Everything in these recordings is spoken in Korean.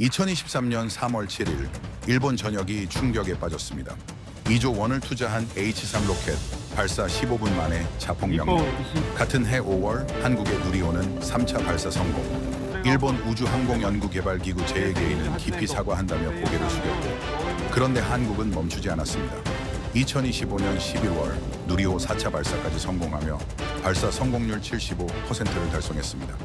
2023년 3월 7일 일본 전역이 충격에 빠졌습니다. 2조 원을 투자한 H3 로켓 발사 15분 만에 자폭 명령. 같은 해 5월 한국의 누리호는 3차 발사 성공. 일본 우주항공연구개발기구 JAXA는 깊이 사과한다며 고개를 숙였고, 그런데 한국은 멈추지 않았습니다. 2025년 11월 누리호 4차 발사까지 성공하며 발사 성공률 75%를 달성했습니다.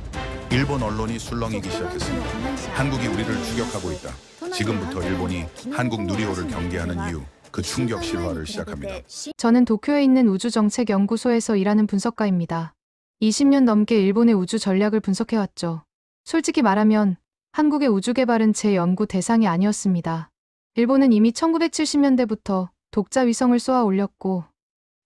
일본 언론이 술렁이기 시작했습니다. 한국이 우리를 추격하고 있다. 지금부터 일본이 한국 누리호를 경계하는 이유, 그 충격 실화를 시작합니다. 저는 도쿄에 있는 우주정책연구소에서 일하는 분석가입니다. 20년 넘게 일본의 우주 전략을 분석해왔죠. 솔직히 말하면 한국의 우주 개발은 제 연구 대상이 아니었습니다. 일본은 이미 1970년대부터 독자 위성을 쏘아 올렸고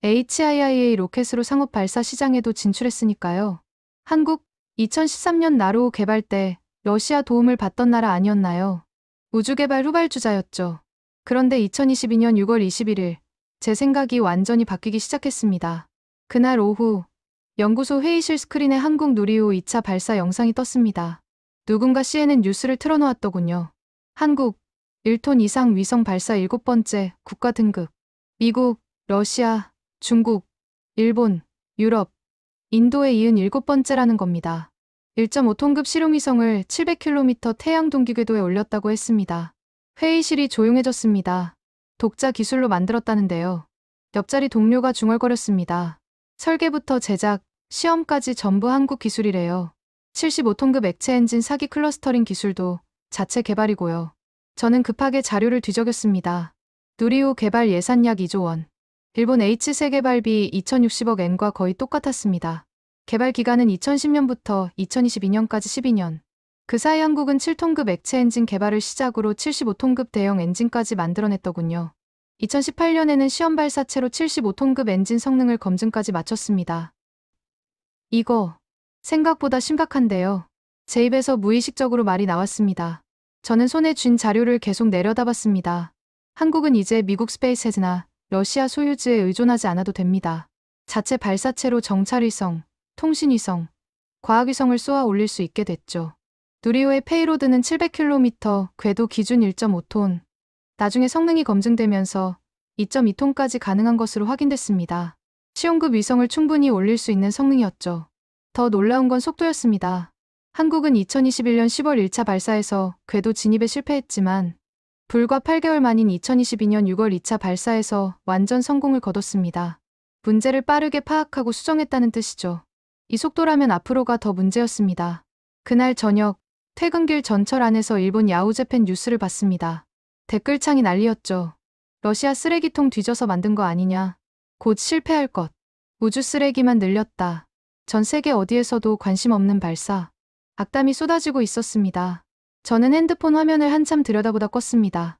HIIA 로켓으로 상업 발사 시장에도 진출했으니까요. 한국 2013년 나로호 개발 때 러시아 도움을 받던 나라 아니었나요? 우주 개발 후발주자였죠. 그런데 2022년 6월 21일 제 생각이 완전히 바뀌기 시작했습니다. 그날 오후 연구소 회의실 스크린에 한국 누리호 2차 발사 영상이 떴습니다. 누군가 CNN 뉴스를 틀어놓았더군요. 한국 1톤 이상 위성 발사 7번째 국가 등급. 미국, 러시아, 중국, 일본, 유럽, 인도에 이은 7번째라는 겁니다. 1.5톤급 실용위성을 700km 태양 동기궤도에 올렸다고 했습니다. 회의실이 조용해졌습니다. 독자 기술로 만들었다는데요. 옆자리 동료가 중얼거렸습니다. 설계부터 제작, 시험까지 전부 한국 기술이래요. 75톤급 액체 엔진 사기 클러스터링 기술도 자체 개발이고요. 저는 급하게 자료를 뒤적였습니다. 누리호 개발 예산 약 2조 원. 일본 H3 개발비 2060억 엔과 거의 똑같았습니다. 개발 기간은 2010년부터 2022년까지 12년. 그 사이 한국은 7톤급 액체 엔진 개발을 시작으로 75톤급 대형 엔진까지 만들어냈더군요. 2018년에는 시험 발사체로 75톤급 엔진 성능을 검증까지 마쳤습니다. 이거 생각보다 심각한데요. 제 입에서 무의식적으로 말이 나왔습니다. 저는 손에 쥔 자료를 계속 내려다봤습니다. 한국은 이제 미국 스페이스X나 러시아 소유주에 의존하지 않아도 됩니다. 자체 발사체로 정찰위성, 통신위성, 과학위성을 쏘아 올릴 수 있게 됐죠. 누리호의 페이로드는 700km, 궤도 기준 1.5톤. 나중에 성능이 검증되면서 2.2톤까지 가능한 것으로 확인됐습니다. 시험급 위성을 충분히 올릴 수 있는 성능이었죠. 더 놀라운 건 속도였습니다. 한국은 2021년 10월 1차 발사에서 궤도 진입에 실패했지만 불과 8개월 만인 2022년 6월 2차 발사에서 완전 성공을 거뒀습니다. 문제를 빠르게 파악하고 수정했다는 뜻이죠. 이 속도라면 앞으로가 더 문제였습니다. 그날 저녁 퇴근길 전철 안에서 일본 야후재팬 뉴스를 봤습니다. 댓글창이 난리였죠. 러시아 쓰레기통 뒤져서 만든 거 아니냐. 곧 실패할 것. 우주 쓰레기만 늘렸다. 전 세계 어디에서도 관심 없는 발사. 악담이 쏟아지고 있었습니다. 저는 핸드폰 화면을 한참 들여다보다 껐습니다.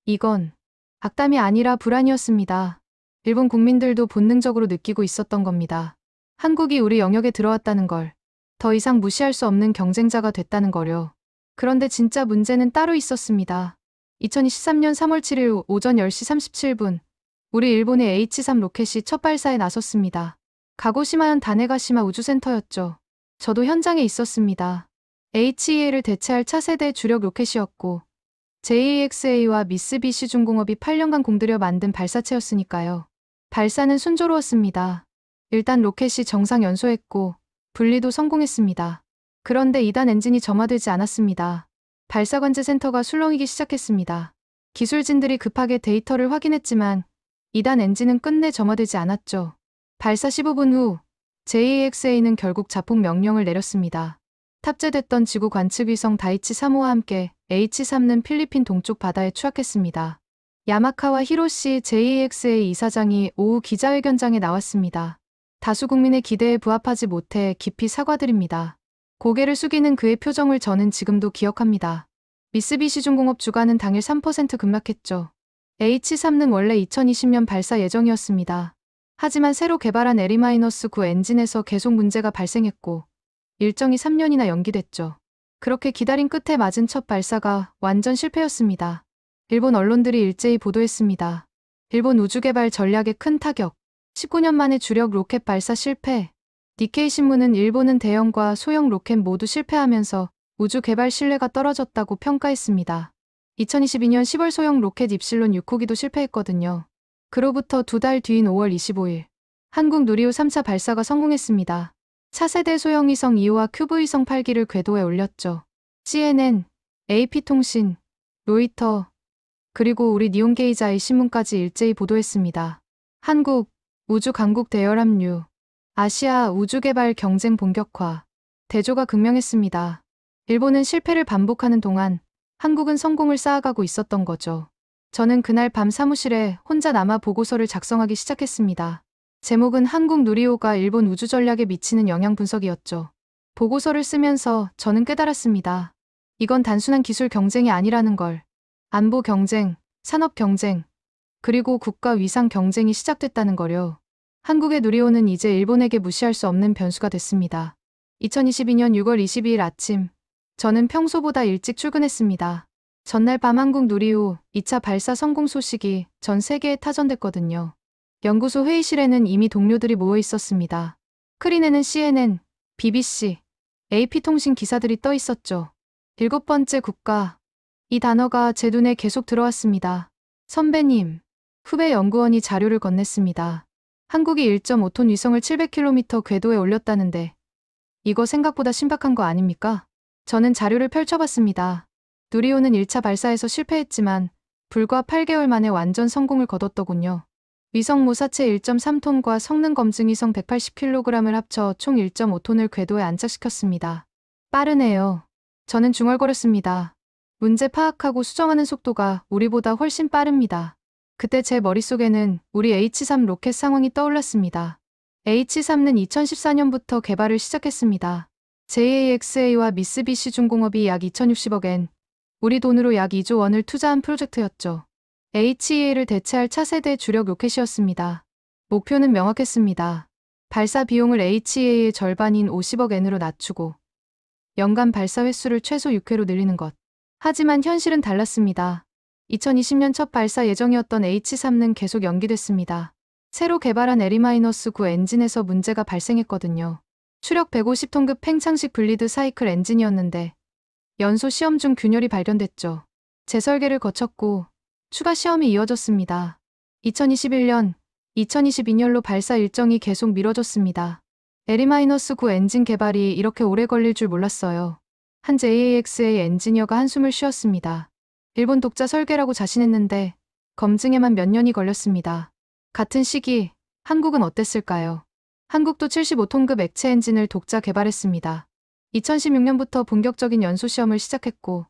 이건 악담이 아니라 불안이었습니다. 일본 국민들도 본능적으로 느끼고 있었던 겁니다. 한국이 우리 영역에 들어왔다는 걸, 더 이상 무시할 수 없는 경쟁자가 됐다는 거려. 그런데 진짜 문제는 따로 있었습니다. 2023년 3월 7일 오전 10시 37분, 우리 일본의 H3 로켓이 첫 발사에 나섰습니다. 가고시마현 다네가시마 우주센터였죠. 저도 현장에 있었습니다. HEA를 대체할 차세대 주력 로켓이었고 JAXA와 미쓰비시중공업이 8년간 공들여 만든 발사체였으니까요. 발사는 순조로웠습니다. 일단 로켓이 정상 연소했고 분리도 성공했습니다. 그런데 2단 엔진이 점화되지 않았습니다. 발사관제센터가 술렁이기 시작했습니다. 기술진들이 급하게 데이터를 확인했지만 2단 엔진은 끝내 점화되지 않았죠. 발사 15분 후 JAXA는 결국 자폭 명령을 내렸습니다. 탑재됐던 지구 관측위성 다이치 3호와 함께 H3는 필리핀 동쪽 바다에 추락했습니다. 야마카와 히로시 JAXA 이사장이 오후 기자회견장에 나왔습니다. 다수 국민의 기대에 부합하지 못해 깊이 사과드립니다. 고개를 숙이는 그의 표정을 저는 지금도 기억합니다. 미쓰비시중공업 주가는 당일 3% 급락했죠. H3는 원래 2020년 발사 예정이었습니다. 하지만 새로 개발한 LE-9 엔진에서 계속 문제가 발생했고 일정이 3년이나 연기됐죠. 그렇게 기다린 끝에 맞은 첫 발사가 완전 실패였습니다. 일본 언론들이 일제히 보도했습니다. 일본 우주개발 전략에 큰 타격. 19년 만에 주력 로켓 발사 실패. 니케이 신문은 일본은 대형과 소형 로켓 모두 실패하면서 우주 개발 신뢰가 떨어졌다고 평가했습니다. 2022년 10월 소형 로켓 입실론 6호기도 실패했거든요. 그로부터 2달 뒤인 5월 25일, 한국 누리호 3차 발사가 성공했습니다. 차세대 소형 위성 2호와 큐브 위성 8기를 궤도에 올렸죠. CNN, AP통신, 로이터, 그리고 우리 니온게이자의 신문까지 일제히 보도했습니다. 한국, 우주 강국 대열 합류, 아시아 우주개발 경쟁 본격화, 대조가 극명했습니다. 일본은 실패를 반복하는 동안 한국은 성공을 쌓아가고 있었던 거죠. 저는 그날 밤 사무실에 혼자 남아 보고서를 작성하기 시작했습니다. 제목은 한국 누리호가 일본 우주 전략에 미치는 영향 분석이었죠. 보고서를 쓰면서 저는 깨달았습니다. 이건 단순한 기술 경쟁이 아니라는 걸. 안보 경쟁, 산업 경쟁, 그리고 국가 위상 경쟁이 시작됐다는 거요. 한국의 누리호는 이제 일본에게 무시할 수 없는 변수가 됐습니다. 2022년 6월 22일 아침, 저는 평소보다 일찍 출근했습니다. 전날 밤 한국 누리호 2차 발사 성공 소식이 전 세계에 타전됐거든요. 연구소 회의실에는 이미 동료들이 모여 있었습니다. 스크린에는 CNN, BBC, AP통신 기사들이 떠 있었죠. 7번째 국가. 이 단어가 제 눈에 계속 들어왔습니다. 선배님, 후배 연구원이 자료를 건넸습니다. 한국이 1.5톤 위성을 700km 궤도에 올렸다는데 이거 생각보다 신박한 거 아닙니까? 저는 자료를 펼쳐봤습니다. 누리호는 1차 발사에서 실패했지만 불과 8개월 만에 완전 성공을 거뒀더군요. 위성 모사체 1.3톤과 성능 검증 위성 180kg을 합쳐 총 1.5톤을 궤도에 안착시켰습니다. 빠르네요. 저는 중얼거렸습니다. 문제 파악하고 수정하는 속도가 우리보다 훨씬 빠릅니다. 그때 제 머릿속에는 우리 H3 로켓 상황이 떠올랐습니다. H3는 2014년부터 개발을 시작했습니다. JAXA와 미쓰비시 중공업이 약 2,060억엔, 우리 돈으로 약 2조 원을 투자한 프로젝트였죠. HEA를 대체할 차세대 주력 로켓이었습니다. 목표는 명확했습니다. 발사 비용을 HEA의 절반인 50억엔으로 낮추고 연간 발사 횟수를 최소 6회로 늘리는 것. 하지만 현실은 달랐습니다. 2020년 첫 발사 예정이었던 H3는 계속 연기됐습니다. 새로 개발한 LE-9 엔진에서 문제가 발생했거든요. 추력 150톤급 팽창식 블리드 사이클 엔진이었는데 연소 시험 중 균열이 발견됐죠. 재설계를 거쳤고 추가 시험이 이어졌습니다. 2021년, 2022년로 발사 일정이 계속 미뤄졌습니다. LE-9 엔진 개발이 이렇게 오래 걸릴 줄 몰랐어요. 한 JAXA 엔지니어가 한숨을 쉬었습니다. 일본 독자 설계라고 자신했는데 검증에만 몇 년이 걸렸습니다. 같은 시기, 한국은 어땠을까요? 한국도 75톤급 액체 엔진을 독자 개발했습니다. 2016년부터 본격적인 연소 시험을 시작했고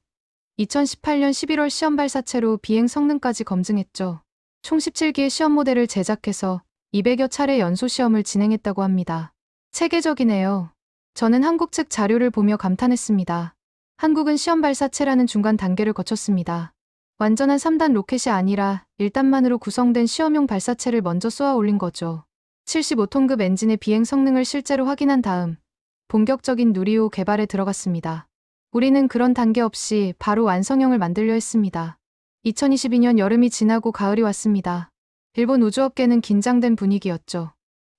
2018년 11월 시험 발사체로 비행 성능까지 검증했죠. 총 17기의 시험 모델을 제작해서 200여 차례 연소 시험을 진행했다고 합니다. 체계적이네요. 저는 한국 측 자료를 보며 감탄했습니다. 한국은 시험 발사체라는 중간 단계를 거쳤습니다. 완전한 3단 로켓이 아니라 1단만으로 구성된 시험용 발사체를 먼저 쏘아 올린 거죠. 75톤급 엔진의 비행 성능을 실제로 확인한 다음 본격적인 누리호 개발에 들어갔습니다. 우리는 그런 단계 없이 바로 완성형을 만들려 했습니다. 2022년 여름이 지나고 가을이 왔습니다. 일본 우주업계는 긴장된 분위기였죠.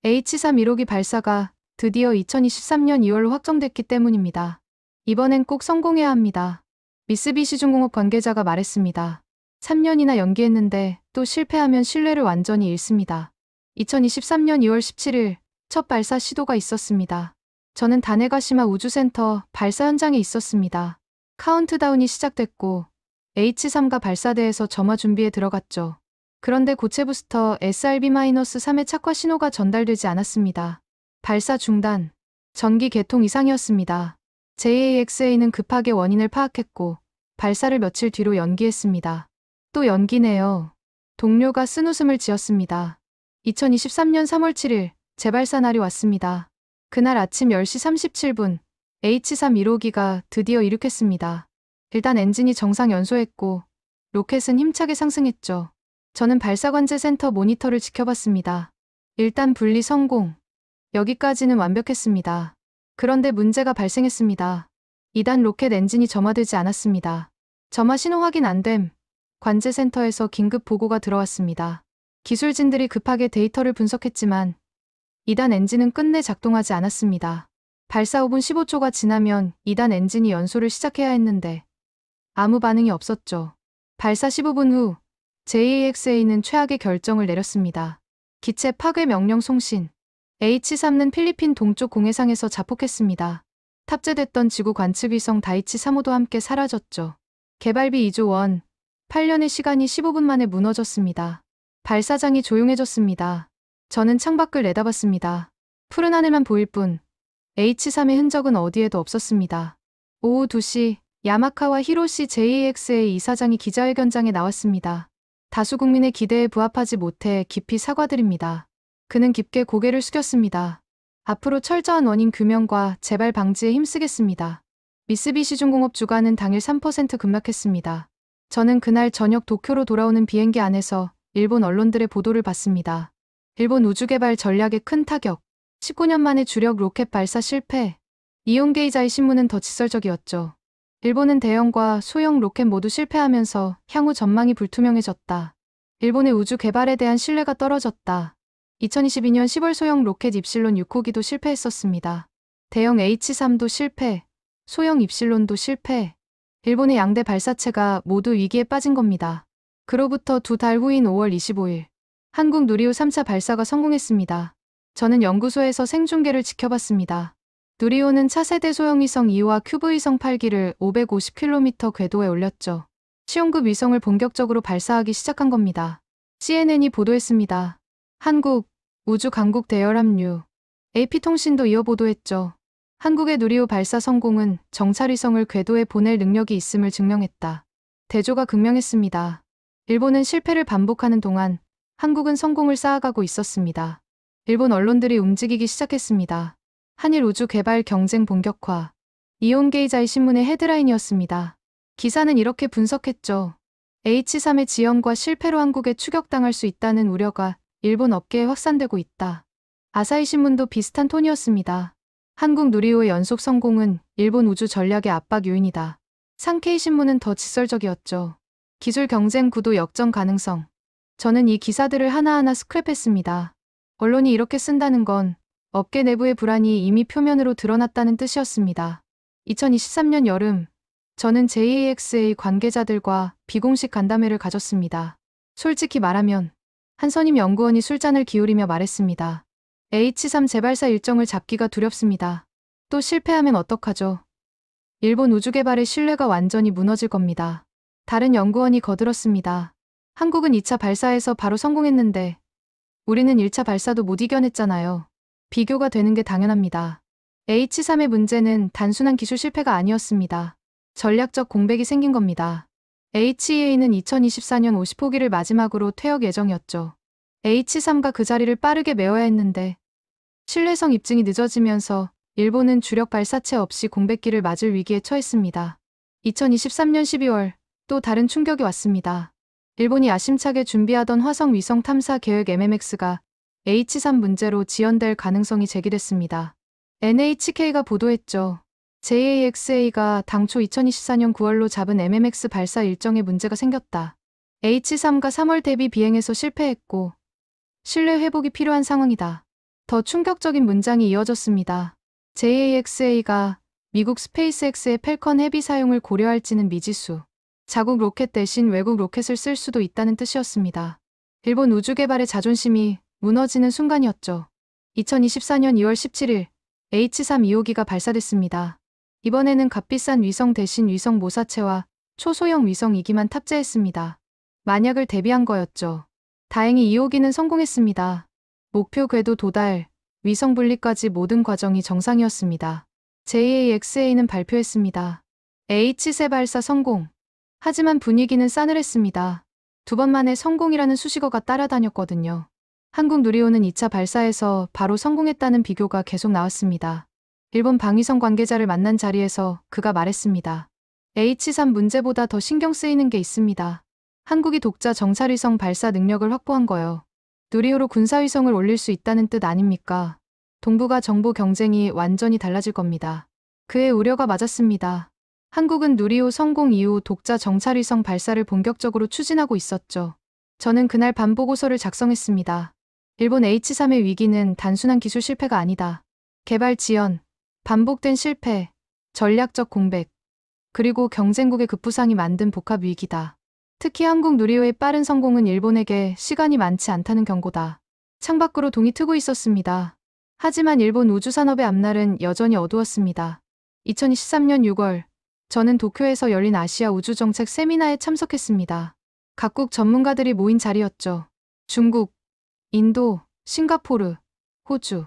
H3 1호기 발사가 드디어 2023년 2월로 확정됐기 때문입니다. 이번엔 꼭 성공해야 합니다. 미쓰비시 중공업 관계자가 말했습니다. 3년이나 연기했는데 또 실패하면 신뢰를 완전히 잃습니다. 2023년 2월 17일 첫 발사 시도가 있었습니다. 저는 다네가시마 우주센터 발사 현장에 있었습니다. 카운트다운이 시작됐고 H3가 발사대에서 점화 준비에 들어갔죠. 그런데 고체 부스터 SRB-3의 착화 신호가 전달되지 않았습니다. 발사 중단, 전기 개통 이상이었습니다. JAXA는 급하게 원인을 파악했고 발사를 며칠 뒤로 연기했습니다. 또 연기네요. 동료가 쓴웃음을 지었습니다. 2023년 3월 7일 재발사 날이 왔습니다. 그날 아침 10시 37분 H3 1호기가 드디어 이륙했습니다. 일단 엔진이 정상 연소했고 로켓은 힘차게 상승했죠. 저는 발사관제 센터 모니터를 지켜봤습니다. 일단 분리 성공. 여기까지는 완벽했습니다. 그런데 문제가 발생했습니다. 2단 로켓 엔진이 점화되지 않았습니다. 점화 신호 확인 안 됨. 관제 센터에서 긴급 보고가 들어왔습니다. 기술진들이 급하게 데이터를 분석했지만 2단 엔진은 끝내 작동하지 않았습니다. 발사 5분 15초가 지나면 2단 엔진이 연소를 시작해야 했는데 아무 반응이 없었죠. 발사 15분 후 JAXA는 최악의 결정을 내렸습니다. 기체 파괴 명령 송신. H3는 필리핀 동쪽 공해상에서 자폭했습니다. 탑재됐던 지구 관측위성 다이치 3호도 함께 사라졌죠. 개발비 2조 원, 8년의 시간이 15분 만에 무너졌습니다. 발사장이 조용해졌습니다. 저는 창밖을 내다봤습니다. 푸른 하늘만 보일 뿐 H3의 흔적은 어디에도 없었습니다. 오후 2시 야마카와 히로시 JAXA 이사장이 기자회견장에 나왔습니다. 다수 국민의 기대에 부합하지 못해 깊이 사과드립니다. 그는 깊게 고개를 숙였습니다. 앞으로 철저한 원인 규명과 재발 방지에 힘쓰겠습니다. 미쓰비시중공업 주가는 당일 3% 급락했습니다. 저는 그날 저녁 도쿄로 돌아오는 비행기 안에서 일본 언론들의 보도를 봤습니다. 일본 우주개발 전략에 큰 타격, 19년 만에 주력 로켓 발사 실패. 이온게이자의 신문은 더 직설적이었죠. 일본은 대형과 소형 로켓 모두 실패하면서 향후 전망이 불투명해졌다. 일본의 우주 개발에 대한 신뢰가 떨어졌다. 2022년 10월 소형 로켓 입실론 6호기도 실패했었습니다. 대형 H3도 실패, 소형 입실론도 실패. 일본의 양대 발사체가 모두 위기에 빠진 겁니다. 그로부터 2달 후인 5월 25일, 한국 누리호 3차 발사가 성공했습니다. 저는 연구소에서 생중계를 지켜봤습니다. 누리호는 차세대 소형위성 2호와 큐브위성 8기를 550km 궤도에 올렸죠. 시험급 위성을 본격적으로 발사하기 시작한 겁니다. CNN이 보도했습니다. 한국, 우주 강국 대열 합류. AP통신도 이어 보도했죠. 한국의 누리호 발사 성공은 정찰위성을 궤도에 보낼 능력이 있음을 증명했다. 대조가 극명했습니다. 일본은 실패를 반복하는 동안 한국은 성공을 쌓아가고 있었습니다. 일본 언론들이 움직이기 시작했습니다. 한일 우주 개발 경쟁 본격화. 이온게이자의 신문의 헤드라인이었습니다. 기사는 이렇게 분석했죠. H3의 지연과 실패로 한국에 추격당할 수 있다는 우려가 일본 업계에 확산되고 있다. 아사히 신문도 비슷한 톤이었습니다. 한국 누리호의 연속 성공은 일본 우주 전략의 압박 요인이다. 상케이 신문은 더 직설적이었죠. 기술 경쟁 구도 역전 가능성. 저는 이 기사들을 하나하나 스크랩했습니다. 언론이 이렇게 쓴다는 건 업계 내부의 불안이 이미 표면으로 드러났다는 뜻이었습니다. 2023년 여름, 저는 JAXA 관계자들과 비공식 간담회를 가졌습니다. 솔직히 말하면 한선임 연구원이 술잔을 기울이며 말했습니다. H3 재발사 일정을 잡기가 두렵습니다. 또 실패하면 어떡하죠? 일본 우주개발의 신뢰가 완전히 무너질 겁니다. 다른 연구원이 거들었습니다. 한국은 2차 발사에서 바로 성공했는데 우리는 1차 발사도 못 이겨냈잖아요. 비교가 되는 게 당연합니다. H3의 문제는 단순한 기술 실패가 아니었습니다. 전략적 공백이 생긴 겁니다. HEA는 2024년 50호기를 마지막으로 퇴역 예정이었죠. H3가 그 자리를 빠르게 메워야 했는데 신뢰성 입증이 늦어지면서 일본은 주력 발사체 없이 공백기를 맞을 위기에 처했습니다. 2023년 12월 또 다른 충격이 왔습니다. 일본이 야심차게 준비하던 화성 위성 탐사 계획 MMX가 H3 문제로 지연될 가능성이 제기됐습니다. NHK가 보도했죠. JAXA가 당초 2024년 9월로 잡은 MMX 발사 일정에 문제가 생겼다. H3가 3월 대비 비행에서 실패했고 신뢰 회복이 필요한 상황이다. 더 충격적인 문장이 이어졌습니다. JAXA가 미국 스페이스X의 펠컨 헤비 사용을 고려할지는 미지수. 자국 로켓 대신 외국 로켓을 쓸 수도 있다는 뜻이었습니다. 일본 우주개발의 자존심이 무너지는 순간이었죠. 2024년 2월 17일 H3 2호기가 발사됐습니다. 이번에는 값비싼 위성 대신 위성 모사체와 초소형 위성 2기만 탑재했습니다. 만약을 대비한 거였죠. 다행히 2호기는 성공했습니다. 목표 궤도 도달, 위성 분리까지 모든 과정이 정상이었습니다. JAXA는 발표했습니다. H3 발사 성공. 하지만 분위기는 싸늘했습니다. 2번 만에 성공이라는 수식어가 따라다녔거든요. 한국 누리호는 2차 발사에서 바로 성공했다는 비교가 계속 나왔습니다. 일본 방위성 관계자를 만난 자리에서 그가 말했습니다. H3 문제보다 더 신경 쓰이는 게 있습니다. 한국이 독자 정찰위성 발사 능력을 확보한 거요. 누리호로 군사위성을 올릴 수 있다는 뜻 아닙니까? 동북아 정보 경쟁이 완전히 달라질 겁니다. 그의 우려가 맞았습니다. 한국은 누리호 성공 이후 독자 정찰위성 발사를 본격적으로 추진하고 있었죠. 저는 그날 반보고서를 작성했습니다. 일본 H3의 위기는 단순한 기술 실패가 아니다. 개발 지연, 반복된 실패, 전략적 공백, 그리고 경쟁국의 급부상이 만든 복합 위기다. 특히 한국 누리호의 빠른 성공은 일본에게 시간이 많지 않다는 경고다. 창밖으로 동이 트고 있었습니다. 하지만 일본 우주산업의 앞날은 여전히 어두웠습니다. 2023년 6월, 저는 도쿄에서 열린 아시아 우주정책 세미나에 참석했습니다. 각국 전문가들이 모인 자리였죠. 중국, 인도, 싱가포르, 호주,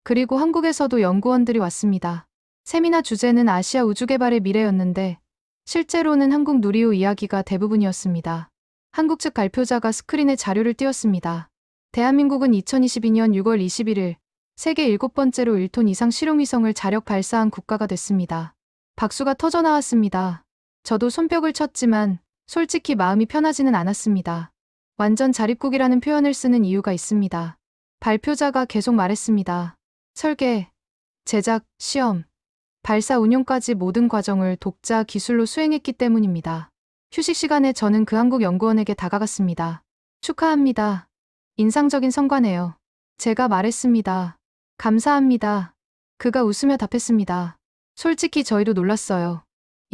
그리고 한국에서도 연구원들이 왔습니다. 세미나 주제는 아시아 우주개발의 미래였는데 실제로는 한국 누리호 이야기가 대부분이었습니다. 한국 측 발표자가 스크린에 자료를 띄웠습니다. 대한민국은 2022년 6월 21일 세계 7번째로 1톤 이상 실용위성을 자력 발사한 국가가 됐습니다. 박수가 터져 나왔습니다. 저도 손뼉을 쳤지만 솔직히 마음이 편하지는 않았습니다. 완전 자립국이라는 표현을 쓰는 이유가 있습니다. 발표자가 계속 말했습니다. 설계, 제작, 시험, 발사 운용까지 모든 과정을 독자 기술로 수행했기 때문입니다. 휴식 시간에 저는 그 한국 연구원에게 다가갔습니다. 축하합니다. 인상적인 성과네요. 제가 말했습니다. 감사합니다. 그가 웃으며 답했습니다. 솔직히 저희도 놀랐어요.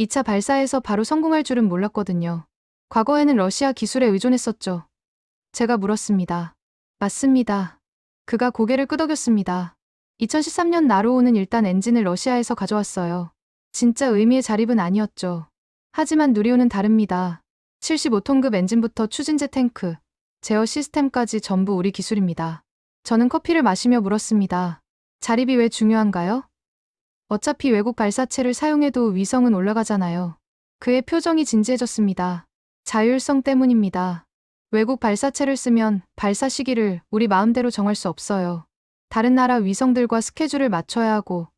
2차 발사에서 바로 성공할 줄은 몰랐거든요. 과거에는 러시아 기술에 의존했었죠. 제가 물었습니다. 맞습니다. 그가 고개를 끄덕였습니다. 2013년 나로호는 일단 엔진을 러시아에서 가져왔어요. 진짜 의미의 자립은 아니었죠. 하지만 누리호는 다릅니다. 75톤급 엔진부터 추진제 탱크, 제어 시스템까지 전부 우리 기술입니다. 저는 커피를 마시며 물었습니다. 자립이 왜 중요한가요? 어차피 외국 발사체를 사용해도 위성은 올라가잖아요. 그의 표정이 진지해졌습니다. 자율성 때문입니다. 외국 발사체를 쓰면 발사 시기를 우리 마음대로 정할 수 없어요. 다른 나라 위성들과 스케줄을 맞춰야 하고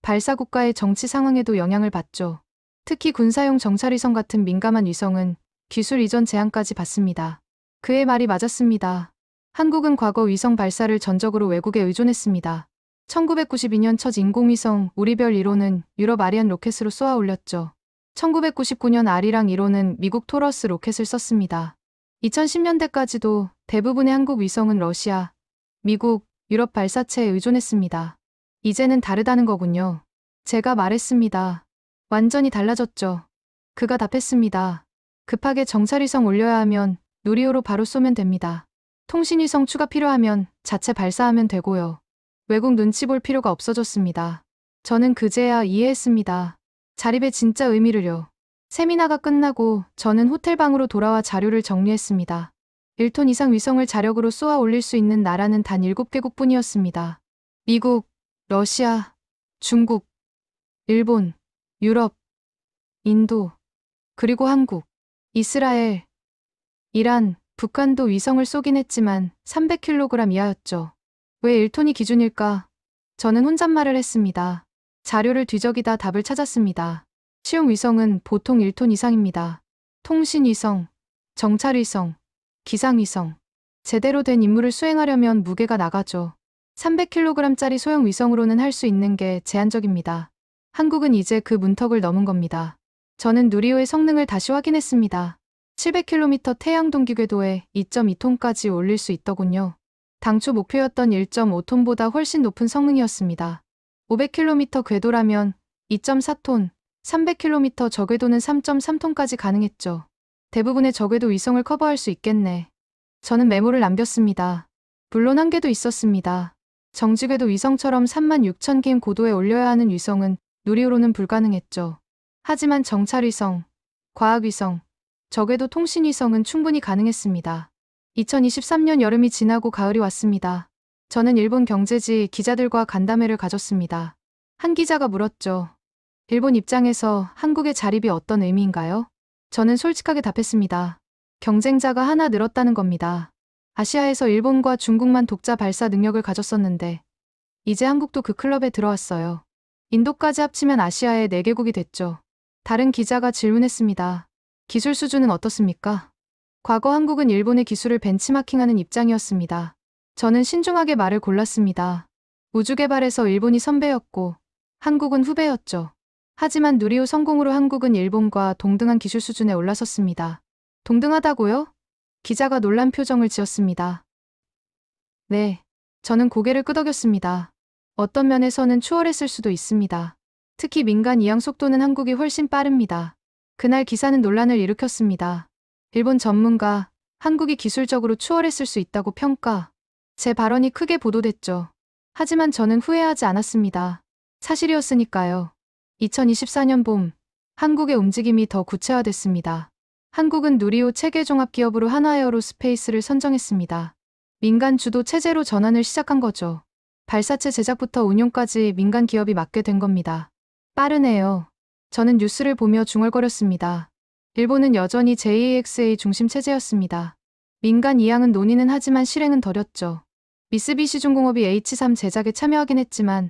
발사 국가의 정치 상황에도 영향을 받죠. 특히 군사용 정찰위성 같은 민감한 위성은 기술 이전 제한까지 받습니다. 그의 말이 맞았습니다. 한국은 과거 위성 발사를 전적으로 외국에 의존했습니다. 1992년 첫 인공위성 우리별 1호는 유럽 아리안 로켓으로 쏘아 올렸죠. 1999년 아리랑 1호는 미국 토러스 로켓을 썼습니다. 2010년대까지도 대부분의 한국 위성은 러시아, 미국, 유럽 발사체에 의존했습니다. 이제는 다르다는 거군요. 제가 말했습니다. 완전히 달라졌죠. 그가 답했습니다. 급하게 정찰위성 올려야 하면 누리호로 바로 쏘면 됩니다. 통신위성 추가 필요하면 자체 발사하면 되고요. 외국 눈치 볼 필요가 없어졌습니다. 저는 그제야 이해했습니다. 자립의 진짜 의미를요. 세미나가 끝나고 저는 호텔방으로 돌아와 자료를 정리했습니다. 1톤 이상 위성을 자력으로 쏘아 올릴 수 있는 나라는 단 7개국뿐이었습니다. 미국, 러시아, 중국, 일본, 유럽, 인도, 그리고 한국, 이스라엘, 이란, 북한도 위성을 쏘긴 했지만 300kg 이하였죠. 왜 1톤이 기준일까? 저는 혼잣말을 했습니다. 자료를 뒤적이다 답을 찾았습니다. 시용 위성은 보통 1톤 이상입니다. 통신위성, 정찰위성, 기상위성. 제대로 된 임무를 수행하려면 무게가 나가죠. 300kg짜리 소형 위성으로는 할 수 있는 게 제한적입니다. 한국은 이제 그 문턱을 넘은 겁니다. 저는 누리호의 성능을 다시 확인했습니다. 700km 태양 동기궤도에 2.2톤까지 올릴 수 있더군요. 당초 목표였던 1.5톤보다 훨씬 높은 성능이었습니다. 500km 궤도라면 2.4톤, 300km 저궤도는 3.3톤까지 가능했죠. 대부분의 저궤도 위성을 커버할 수 있겠네. 저는 메모를 남겼습니다. 물론 한계도 있었습니다. 정지궤도 위성처럼 36,000km 고도에 올려야 하는 위성은 누리호로는 불가능했죠. 하지만 정찰위성, 과학위성, 저궤도 통신위성은 충분히 가능했습니다. 2023년 여름이 지나고 가을이 왔습니다. 저는 일본 경제지 기자들과 간담회를 가졌습니다. 한 기자가 물었죠. 일본 입장에서 한국의 자립이 어떤 의미인가요? 저는 솔직하게 답했습니다. 경쟁자가 하나 늘었다는 겁니다. 아시아에서 일본과 중국만 독자 발사 능력을 가졌었는데 이제 한국도 그 클럽에 들어왔어요. 인도까지 합치면 아시아의 4개국이 됐죠. 다른 기자가 질문했습니다. 기술 수준은 어떻습니까? 과거 한국은 일본의 기술을 벤치마킹하는 입장이었습니다. 저는 신중하게 말을 골랐습니다. 우주 개발에서 일본이 선배였고 한국은 후배였죠. 하지만 누리호 성공으로 한국은 일본과 동등한 기술 수준에 올라섰습니다. 동등하다고요? 기자가 놀란 표정을 지었습니다. 네, 저는 고개를 끄덕였습니다. 어떤 면에서는 추월했을 수도 있습니다. 특히 민간 이양 속도는 한국이 훨씬 빠릅니다. 그날 기사는 논란을 일으켰습니다. 일본 전문가, 한국이 기술적으로 추월했을 수 있다고 평가. 제 발언이 크게 보도됐죠. 하지만 저는 후회하지 않았습니다. 사실이었으니까요. 2024년 봄, 한국의 움직임이 더 구체화됐습니다. 한국은 누리호 체계 종합 기업으로 하나에어로스페이스를 선정했습니다. 민간 주도 체제로 전환을 시작한 거죠. 발사체 제작부터 운용까지 민간 기업이 맡게 된 겁니다. 빠르네요. 저는 뉴스를 보며 중얼거렸습니다. 일본은 여전히 JAXA 중심 체제였습니다. 민간 이양은 논의는 하지만 실행은 덜했죠. 미쓰비시중공업이 H3 제작에 참여하긴 했지만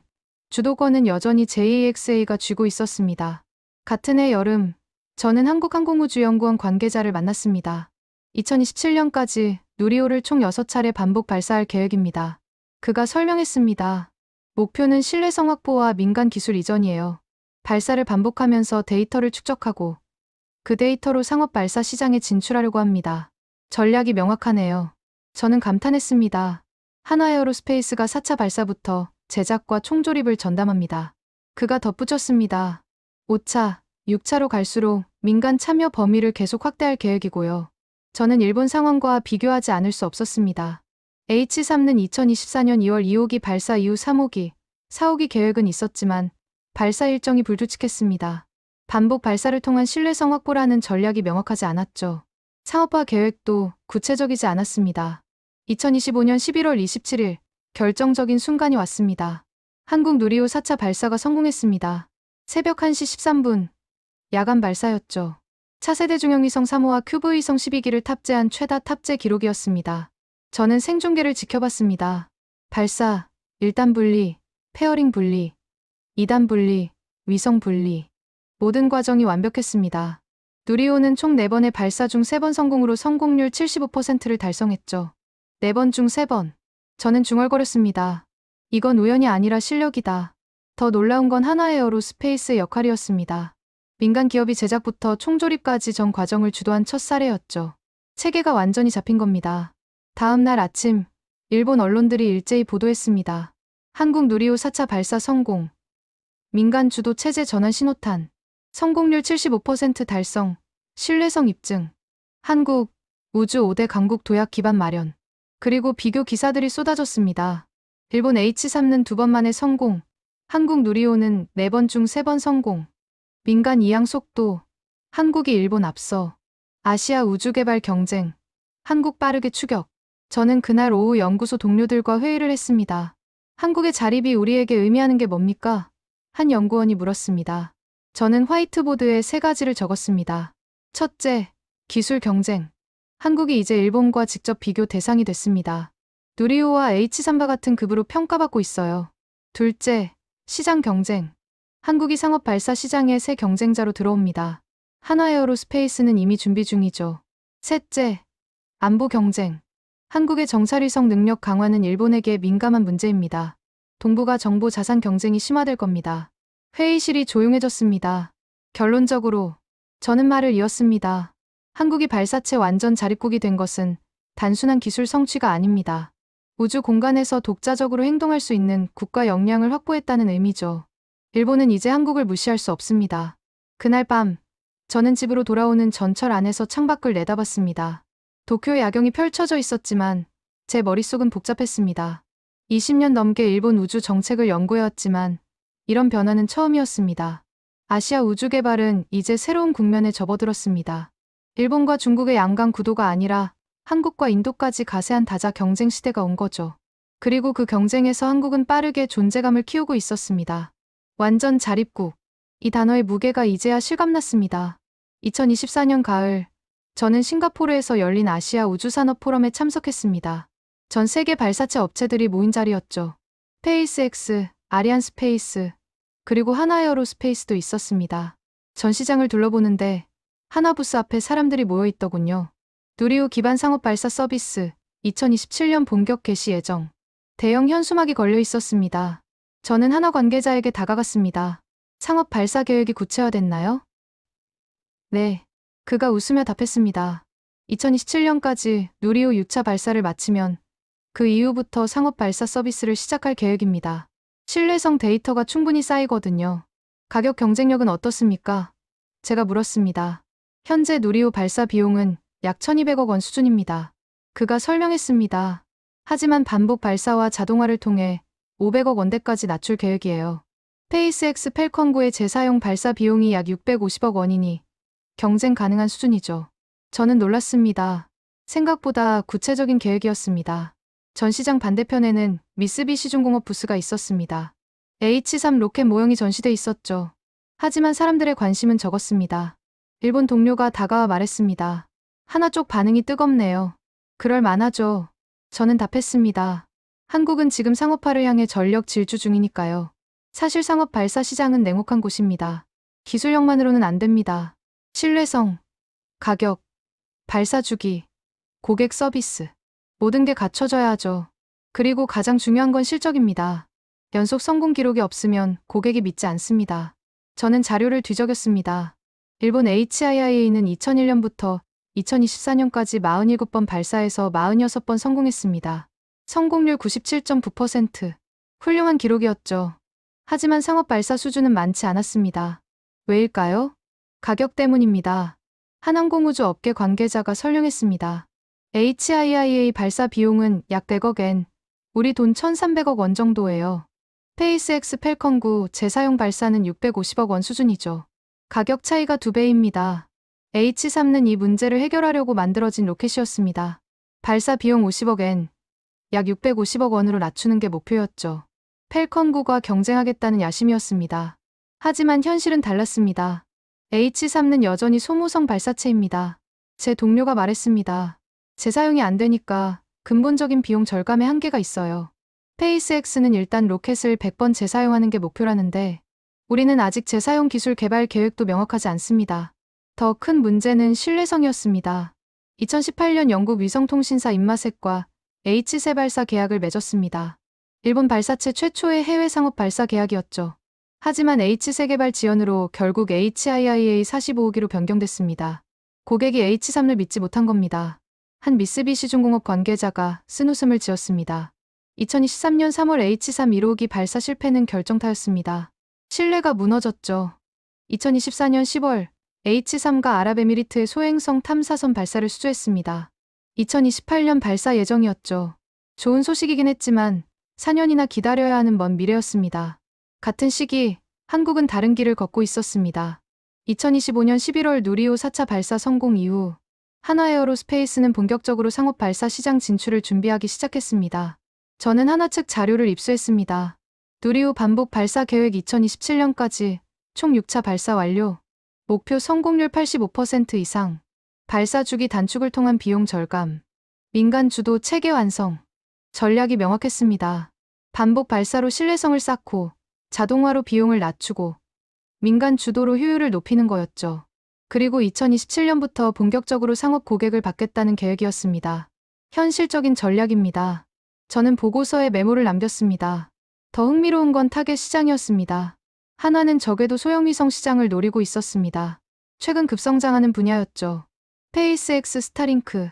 주도권은 여전히 JAXA가 쥐고 있었습니다. 같은 해 여름, 저는 한국항공우주연구원 관계자를 만났습니다. 2027년까지 누리호를 총 6차례 반복 발사할 계획입니다. 그가 설명했습니다. 목표는 신뢰성 확보와 민간 기술 이전이에요. 발사를 반복하면서 데이터를 축적하고 그 데이터로 상업 발사 시장에 진출하려고 합니다. 전략이 명확하네요. 저는 감탄했습니다. 하나에어로스페이스가 4차 발사부터 제작과 총조립을 전담합니다. 그가 덧붙였습니다. 5차, 6차로 갈수록 민간 참여 범위를 계속 확대할 계획이고요. 저는 일본 상황과 비교하지 않을 수 없었습니다. H3는 2024년 2월 2호기 발사 이후 3호기, 4호기 계획은 있었지만 발사 일정이 불규칙했습니다. 반복 발사를 통한 신뢰성 확보라는 전략이 명확하지 않았죠. 상업화 계획도 구체적이지 않았습니다. 2025년 11월 27일 결정적인 순간이 왔습니다. 한국 누리호 4차 발사가 성공했습니다. 새벽 1시 13분 야간 발사였죠. 차세대 중형위성 3호와 큐브위성 12기를 탑재한 최다 탑재 기록이었습니다. 저는 생중계를 지켜봤습니다. 발사, 1단 분리, 페어링 분리, 2단 분리, 위성 분리. 모든 과정이 완벽했습니다. 누리호는 총 4번의 발사 중 3번 성공으로 성공률 75%를 달성했죠. 4번 중 3번. 저는 중얼거렸습니다. 이건 우연이 아니라 실력이다. 더 놀라운 건 하나에어로스페이스의 역할이었습니다. 민간 기업이 제작부터 총조립까지 전 과정을 주도한 첫 사례였죠. 체계가 완전히 잡힌 겁니다. 다음 날 아침, 일본 언론들이 일제히 보도했습니다. 한국 누리호 4차 발사 성공. 민간 주도 체제 전환 신호탄. 성공률 75% 달성. 신뢰성 입증. 한국, 우주 5대 강국 도약 기반 마련. 그리고 비교 기사들이 쏟아졌습니다. 일본 H3는 2번 만에 성공. 한국 누리호는 4번 중 3번 성공. 민간 이양 속도. 한국이 일본 앞서. 아시아 우주개발 경쟁. 한국 빠르게 추격. 저는 그날 오후 연구소 동료들과 회의를 했습니다. 한국의 자립이 우리에게 의미하는 게 뭡니까? 한 연구원이 물었습니다. 저는 화이트보드에 3가지를 적었습니다. 첫째, 기술 경쟁. 한국이 이제 일본과 직접 비교 대상이 됐습니다. 누리호와 H3과 같은 급으로 평가받고 있어요. 둘째, 시장 경쟁. 한국이 상업 발사 시장의 새 경쟁자로 들어옵니다. 하나에어로스페이스는 이미 준비 중이죠. 셋째, 안보 경쟁. 한국의 정찰위성 능력 강화는 일본에게 민감한 문제입니다. 동북아 정보 자산 경쟁이 심화될 겁니다. 회의실이 조용해졌습니다. 결론적으로 저는 말을 이었습니다. 한국이 발사체 완전 자립국이 된 것은 단순한 기술 성취가 아닙니다. 우주 공간에서 독자적으로 행동할 수 있는 국가 역량을 확보했다는 의미죠. 일본은 이제 한국을 무시할 수 없습니다. 그날 밤, 저는 집으로 돌아오는 전철 안에서 창밖을 내다봤습니다. 도쿄 야경이 펼쳐져 있었지만 제 머릿속은 복잡했습니다. 20년 넘게 일본 우주 정책을 연구해왔지만 이런 변화는 처음이었습니다. 아시아 우주 개발은 이제 새로운 국면에 접어들었습니다. 일본과 중국의 양강 구도가 아니라 한국과 인도까지 가세한 다자 경쟁 시대가 온 거죠. 그리고 그 경쟁에서 한국은 빠르게 존재감을 키우고 있었습니다. 완전 자립국. 이 단어의 무게가 이제야 실감났습니다. 2024년 가을, 저는 싱가포르에서 열린 아시아 우주산업 포럼에 참석했습니다. 전 세계 발사체 업체들이 모인 자리였죠. 스페이스X, 아리안스페이스, 그리고 하나에어로스페이스도 있었습니다. 전시장을 둘러보는데 하나 부스 앞에 사람들이 모여 있더군요. 누리호 기반 상업 발사 서비스 2027년 본격 개시 예정. 대형 현수막이 걸려 있었습니다. 저는 하나 관계자에게 다가갔습니다. 상업 발사 계획이 구체화됐나요? 네. 그가 웃으며 답했습니다. 2027년까지 누리호 6차 발사를 마치면 그 이후부터 상업 발사 서비스를 시작할 계획입니다. 신뢰성 데이터가 충분히 쌓이거든요. 가격 경쟁력은 어떻습니까? 제가 물었습니다. 현재 누리호 발사 비용은 약 1200억 원 수준입니다. 그가 설명했습니다. 하지만 반복 발사와 자동화를 통해 500억 원대까지 낮출 계획이에요. 스페이스X 팰컨 9의 재사용 발사 비용이 약 650억 원이니 경쟁 가능한 수준이죠. 저는 놀랐습니다. 생각보다 구체적인 계획이었습니다. 전시장 반대편에는 미쓰비시중공업 부스가 있었습니다. H3 로켓 모형이 전시돼 있었죠. 하지만 사람들의 관심은 적었습니다. 일본 동료가 다가와 말했습니다. 하나 쪽 반응이 뜨겁네요. 그럴 만하죠. 저는 답했습니다. 한국은 지금 상업화를 향해 전력 질주 중이니까요. 사실 상업 발사 시장은 냉혹한 곳입니다. 기술력만으로는 안 됩니다. 신뢰성, 가격, 발사 주기, 고객 서비스. 모든 게 갖춰져야 하죠. 그리고 가장 중요한 건 실적입니다. 연속 성공 기록이 없으면 고객이 믿지 않습니다. 저는 자료를 뒤적였습니다. 일본 HIIA는 2001년부터 2024년까지 47번 발사해서 46번 성공했습니다. 성공률 97.9%. 훌륭한 기록이었죠. 하지만 상업 발사 수준은 많지 않았습니다. 왜일까요? 가격 때문입니다. 한항공우주 업계 관계자가 설명했습니다. HIIA 발사 비용은 약 100억 엔, 우리 돈 1300억 원 정도예요. 스페이스X 팰컨 9 재사용 발사는 650억 원 수준이죠. 가격 차이가 2배입니다. H3는 이 문제를 해결하려고 만들어진 로켓이었습니다. 발사 비용 50억 엔, 약 650억 원으로 낮추는 게 목표였죠. 팰컨 9가 경쟁하겠다는 야심이었습니다. 하지만 현실은 달랐습니다. H3는 여전히 소모성 발사체입니다. 제 동료가 말했습니다. 재사용이 안 되니까 근본적인 비용 절감에 한계가 있어요. 스페이스X는 일단 로켓을 100번 재사용하는 게 목표라는데 우리는 아직 재사용 기술 개발 계획도 명확하지 않습니다. 더 큰 문제는 신뢰성이었습니다. 2018년 영국 위성통신사 인마셋과 H3 발사 계약을 맺었습니다. 일본 발사체 최초의 해외 상업 발사 계약이었죠. 하지만 H3 개발 지연으로 결국 HIIA 45호기로 변경됐습니다. 고객이 H3을 믿지 못한 겁니다. 한 미쓰비시중공업 관계자가 쓴웃음을 지었습니다. 2023년 3월 H3 1호기 발사 실패는 결정타였습니다. 신뢰가 무너졌죠. 2024년 10월 H3가 아랍에미리트의 소행성 탐사선 발사를 수주했습니다. 2028년 발사 예정이었죠. 좋은 소식이긴 했지만 4년이나 기다려야 하는 먼 미래였습니다. 같은 시기 한국은 다른 길을 걷고 있었습니다. 2025년 11월 누리호 4차 발사 성공 이후 한화에어로스페이스는 본격적으로 상업 발사 시장 진출을 준비하기 시작했습니다. 저는 한화 측 자료를 입수했습니다. 누리호 반복 발사 계획 2027년까지 총 6차 발사 완료, 목표 성공률 85% 이상, 발사 주기 단축을 통한 비용 절감, 민간 주도 체계 완성, 전략이 명확했습니다. 반복 발사로 신뢰성을 쌓고 자동화로 비용을 낮추고 민간 주도로 효율을 높이는 거였죠. 그리고 2027년부터 본격적으로 상업 고객을 받겠다는 계획이었습니다. 현실적인 전략입니다. 저는 보고서에 메모를 남겼습니다. 더 흥미로운 건 타겟 시장이었습니다. 한화는 적에도 소형위성 시장을 노리고 있었습니다. 최근 급성장하는 분야였죠. 스페이스X 스타링크,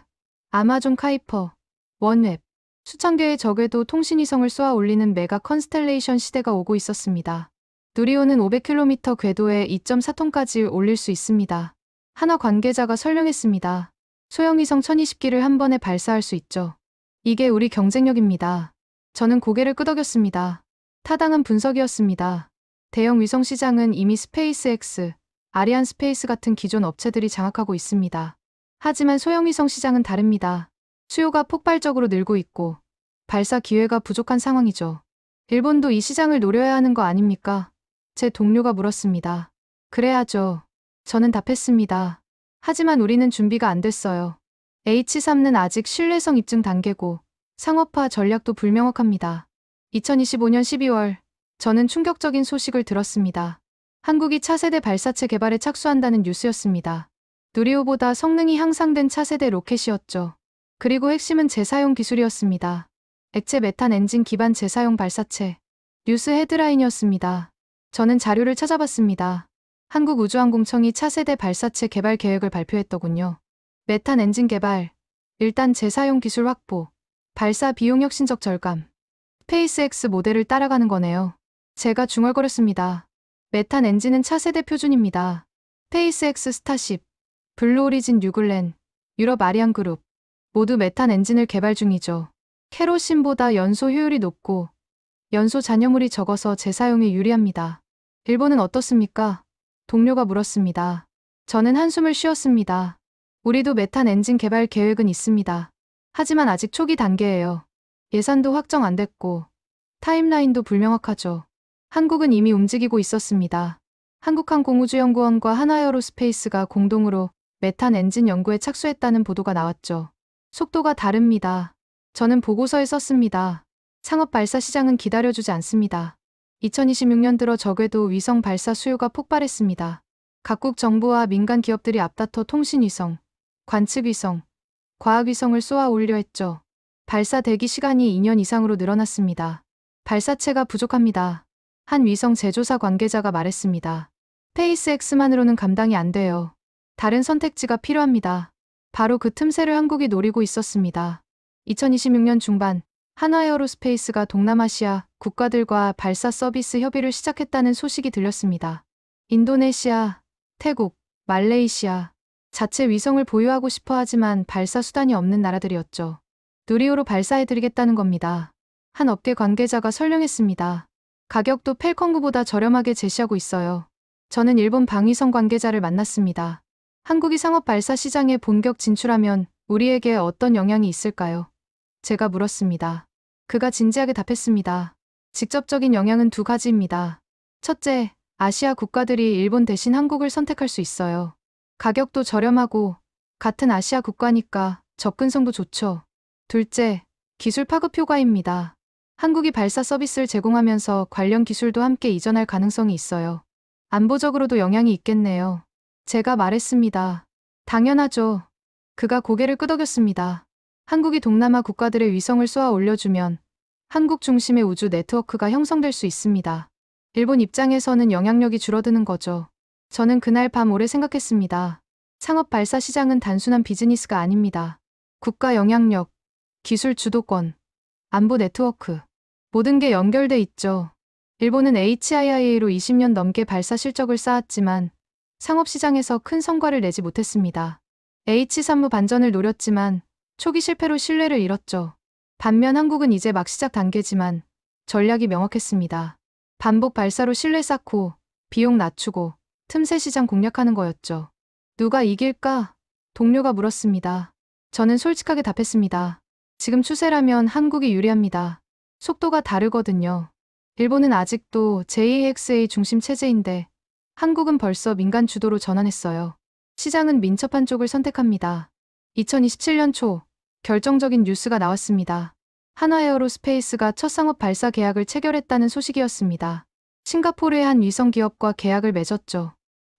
아마존 카이퍼, 원웹, 수천 개의 적에도 통신위성을 쏘아 올리는 메가 컨스텔레이션 시대가 오고 있었습니다. 누리호는 500km 궤도에 2.4톤까지 올릴 수 있습니다. 한화 관계자가 설명했습니다. 소형위성 1020기를 한 번에 발사할 수 있죠. 이게 우리 경쟁력입니다. 저는 고개를 끄덕였습니다. 타당한 분석이었습니다. 대형 위성 시장은 이미 스페이스X, 아리안스페이스 같은 기존 업체들이 장악하고 있습니다. 하지만 소형위성 시장은 다릅니다. 수요가 폭발적으로 늘고 있고 발사 기회가 부족한 상황이죠. 일본도 이 시장을 노려야 하는 거 아닙니까? 제 동료가 물었습니다. 그래야죠. 저는 답했습니다. 하지만 우리는 준비가 안 됐어요. H3는 아직 신뢰성 입증 단계고 상업화 전략도 불명확합니다. 2025년 12월 저는 충격적인 소식을 들었습니다. 한국이 차세대 발사체 개발에 착수한다는 뉴스였습니다. 누리호보다 성능이 향상된 차세대 로켓이었죠. 그리고 핵심은 재사용 기술이었습니다. 액체 메탄 엔진 기반 재사용 발사체. 뉴스 헤드라인이었습니다. 저는 자료를 찾아봤습니다. 한국우주항공청이 차세대 발사체 개발 계획을 발표했더군요. 메탄 엔진 개발, 일단 재사용 기술 확보, 발사 비용 혁신적 절감. 스페이스X 모델을 따라가는 거네요. 제가 중얼거렸습니다. 메탄 엔진은 차세대 표준입니다. 스페이스X 스타쉽, 블루 오리진 뉴글렌, 유럽 아리안 그룹 모두 메탄 엔진을 개발 중이죠. 케로신보다 연소 효율이 높고 연소 잔여물이 적어서 재사용에 유리합니다. 일본은 어떻습니까? 동료가 물었습니다. 저는 한숨을 쉬었습니다. 우리도 메탄 엔진 개발 계획은 있습니다. 하지만 아직 초기 단계예요. 예산도 확정 안 됐고 타임라인도 불명확하죠. 한국은 이미 움직이고 있었습니다. 한국항공우주연구원과 한화에어로스페이스가 공동으로 메탄 엔진 연구에 착수했다는 보도가 나왔죠. 속도가 다릅니다. 저는 보고서에 썼습니다. 상업 발사 시장은 기다려주지 않습니다. 2026년 들어 저궤도 위성 발사 수요가 폭발했습니다. 각국 정부와 민간 기업들이 앞다퉈 통신위성, 관측위성, 과학위성을 쏘아 올려 했죠. 발사 대기 시간이 2년 이상으로 늘어났습니다. 발사체가 부족합니다. 한 위성 제조사 관계자가 말했습니다. 스페이스X만으로는 감당이 안 돼요. 다른 선택지가 필요합니다. 바로 그 틈새를 한국이 노리고 있었습니다. 2026년 중반 한화에어로스페이스가 동남아시아 국가들과 발사 서비스 협의를 시작했다는 소식이 들렸습니다. 인도네시아, 태국, 말레이시아 자체 위성을 보유하고 싶어 하지만 발사 수단이 없는 나라들이었죠. 누리호로 발사해드리겠다는 겁니다. 한 업계 관계자가 설명했습니다. 가격도 펠컨9보다 저렴하게 제시하고 있어요. 저는 일본 방위성 관계자를 만났습니다. 한국이 상업 발사 시장에 본격 진출하면 우리에게 어떤 영향이 있을까요? 제가 물었습니다. 그가 진지하게 답했습니다. 직접적인 영향은 두 가지입니다. 첫째, 아시아 국가들이 일본 대신 한국을 선택할 수 있어요. 가격도 저렴하고 같은 아시아 국가니까 접근성도 좋죠. 둘째, 기술 파급 효과입니다. 한국이 발사 서비스를 제공하면서 관련 기술도 함께 이전할 가능성이 있어요. 안보적으로도 영향이 있겠네요. 제가 말했습니다. 당연하죠. 그가 고개를 끄덕였습니다. 한국이 동남아 국가들의 위성을 쏘아 올려주면 한국 중심의 우주 네트워크가 형성될 수 있습니다. 일본 입장에서는 영향력이 줄어드는 거죠. 저는 그날 밤 오래 생각했습니다. 상업 발사 시장은 단순한 비즈니스가 아닙니다. 국가 영향력, 기술 주도권, 안보 네트워크, 모든 게 연결돼 있죠. 일본은 HIIA로 20년 넘게 발사 실적을 쌓았지만 상업시장에서 큰 성과를 내지 못했습니다. H3무 반전을 노렸지만 초기 실패로 신뢰를 잃었죠. 반면 한국은 이제 막 시작 단계지만 전략이 명확했습니다. 반복 발사로 신뢰 쌓고 비용 낮추고 틈새 시장 공략하는 거였죠. 누가 이길까? 동료가 물었습니다. 저는 솔직하게 답했습니다. 지금 추세라면 한국이 유리합니다. 속도가 다르거든요. 일본은 아직도 JAXA 중심 체제인데 한국은 벌써 민간 주도로 전환했어요. 시장은 민첩한 쪽을 선택합니다. 2027년 초 결정적인 뉴스가 나왔습니다. 한화에어로스페이스가 첫 상업 발사 계약을 체결했다는 소식이었습니다. 싱가포르의 한 위성 기업과 계약을 맺었죠.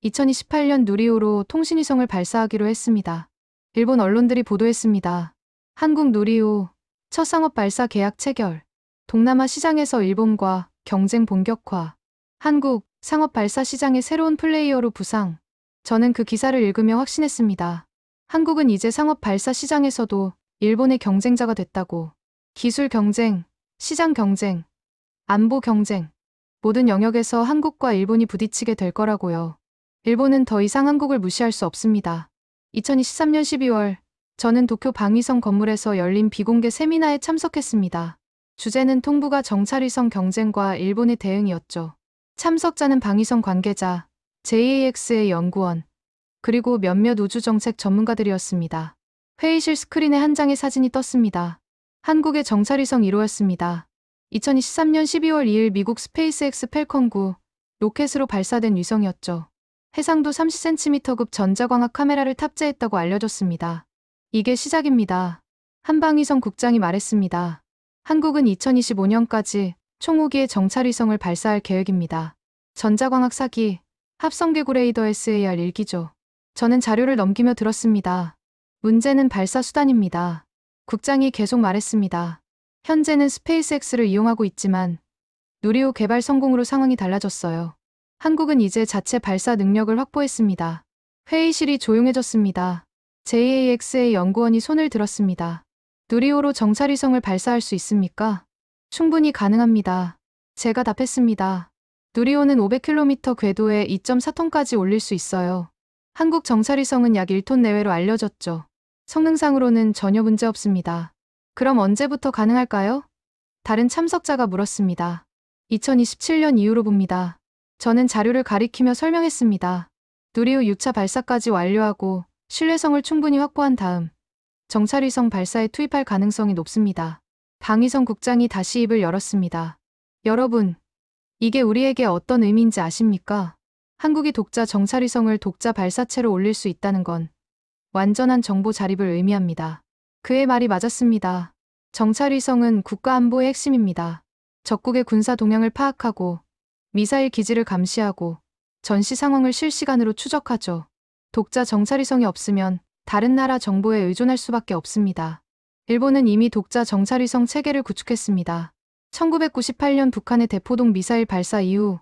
2028년 누리호로 통신위성을 발사하기로 했습니다. 일본 언론들이 보도했습니다. 한국 누리호 첫 상업 발사 계약 체결. 동남아 시장에서 일본과 경쟁 본격화. 한국 상업 발사 시장의 새로운 플레이어로 부상. 저는 그 기사를 읽으며 확신했습니다. 한국은 이제 상업 발사 시장에서도 일본의 경쟁자가 됐다고. 기술 경쟁, 시장 경쟁, 안보 경쟁. 모든 영역에서 한국과 일본이 부딪히게 될 거라고요. 일본은 더 이상 한국을 무시할 수 없습니다. 2023년 12월 저는 도쿄 방위성 건물에서 열린 비공개 세미나에 참석했습니다. 주제는 통부가 정찰위성 경쟁과 일본의 대응이었죠. 참석자는 방위성 관계자, JAX의 연구원, 그리고 몇몇 우주정책 전문가들이었습니다. 회의실 스크린에 한 장의 사진이 떴습니다. 한국의 정찰위성 1호였습니다. 2023년 12월 2일 미국 스페이스X 펠컨9 로켓으로 발사된 위성이었죠. 해상도 30cm급 전자광학 카메라를 탑재했다고 알려졌습니다. 이게 시작입니다. 한방위성 국장이 말했습니다. 한국은 2025년까지 총 5기의 정찰위성을 발사할 계획입니다. 전자광학 4기, 합성개구레이더 SAR 1기죠. 저는 자료를 넘기며 들었습니다. 문제는 발사 수단입니다. 국장이 계속 말했습니다. 현재는 스페이스X를 이용하고 있지만 누리호 개발 성공으로 상황이 달라졌어요. 한국은 이제 자체 발사 능력을 확보했습니다. 회의실이 조용해졌습니다. JAXA 연구원이 손을 들었습니다. 누리호로 정찰위성을 발사할 수 있습니까? 충분히 가능합니다. 제가 답했습니다. 누리호는 500km 궤도에 2.4톤까지 올릴 수 있어요. 한국 정찰위성은 약 1톤 내외로 알려졌죠. 성능상으로는 전혀 문제 없습니다. 그럼 언제부터 가능할까요? 다른 참석자가 물었습니다. 2027년 이후로 봅니다. 저는 자료를 가리키며 설명했습니다. 누리호 6차 발사까지 완료하고 신뢰성을 충분히 확보한 다음 정찰위성 발사에 투입할 가능성이 높습니다. 방위성 국장이 다시 입을 열었습니다. 여러분, 이게 우리에게 어떤 의미인지 아십니까? 한국이 독자 정찰위성을 독자 발사체로 올릴 수 있다는 건 완전한 정보 자립을 의미합니다. 그의 말이 맞았습니다. 정찰위성은 국가안보의 핵심입니다. 적국의 군사 동향을 파악하고 미사일 기지를 감시하고 전시 상황을 실시간으로 추적하죠. 독자 정찰위성이 없으면 다른 나라 정보에 의존할 수밖에 없습니다. 일본은 이미 독자 정찰위성 체계를 구축했습니다. 1998년 북한의 대포동 미사일 발사 이후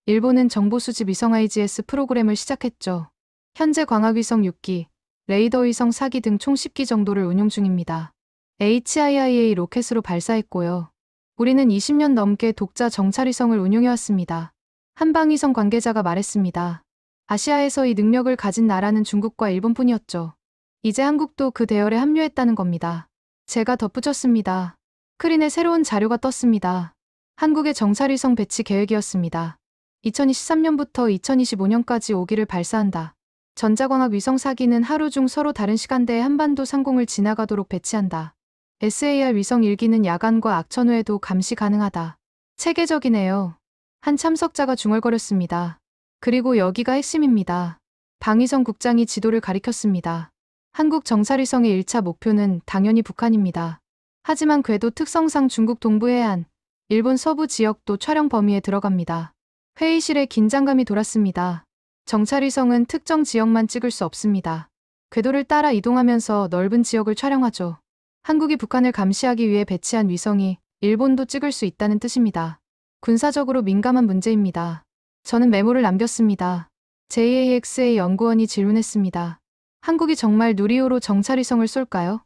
일본은 정보수집 위성 IGS 프로그램을 시작했죠. 현재 광학위성 6기, 레이더위성 4기 등 총 10기 정도를 운용 중입니다. HIIA 로켓으로 발사했고요. 우리는 20년 넘게 독자 정찰위성을 운용해왔습니다. 한방위성 관계자가 말했습니다. 아시아에서 이 능력을 가진 나라는 중국과 일본뿐이었죠. 이제 한국도 그 대열에 합류했다는 겁니다. 제가 덧붙였습니다. 스크린에 새로운 자료가 떴습니다. 한국의 정찰위성 배치 계획이었습니다. 2023년부터 2025년까지 5기를 발사한다. 전자광학 위성 4기는 하루 중 서로 다른 시간대에 한반도 상공을 지나가도록 배치한다. SAR 위성 1기는 야간과 악천 후에도 감시 가능하다. 체계적이네요. 한 참석자가 중얼거렸습니다. 그리고 여기가 핵심입니다. 방위성 국장이 지도를 가리켰습니다. 한국 정찰위성의 1차 목표는 당연히 북한입니다. 하지만 궤도 특성상 중국 동부 해안, 일본 서부 지역도 촬영 범위에 들어갑니다. 회의실에 긴장감이 돌았습니다. 정찰위성은 특정 지역만 찍을 수 없습니다. 궤도를 따라 이동하면서 넓은 지역을 촬영하죠. 한국이 북한을 감시하기 위해 배치한 위성이 일본도 찍을 수 있다는 뜻입니다. 군사적으로 민감한 문제입니다. 저는 메모를 남겼습니다. JAXA 연구원이 질문했습니다. 한국이 정말 누리호로 정찰위성을 쏠까요?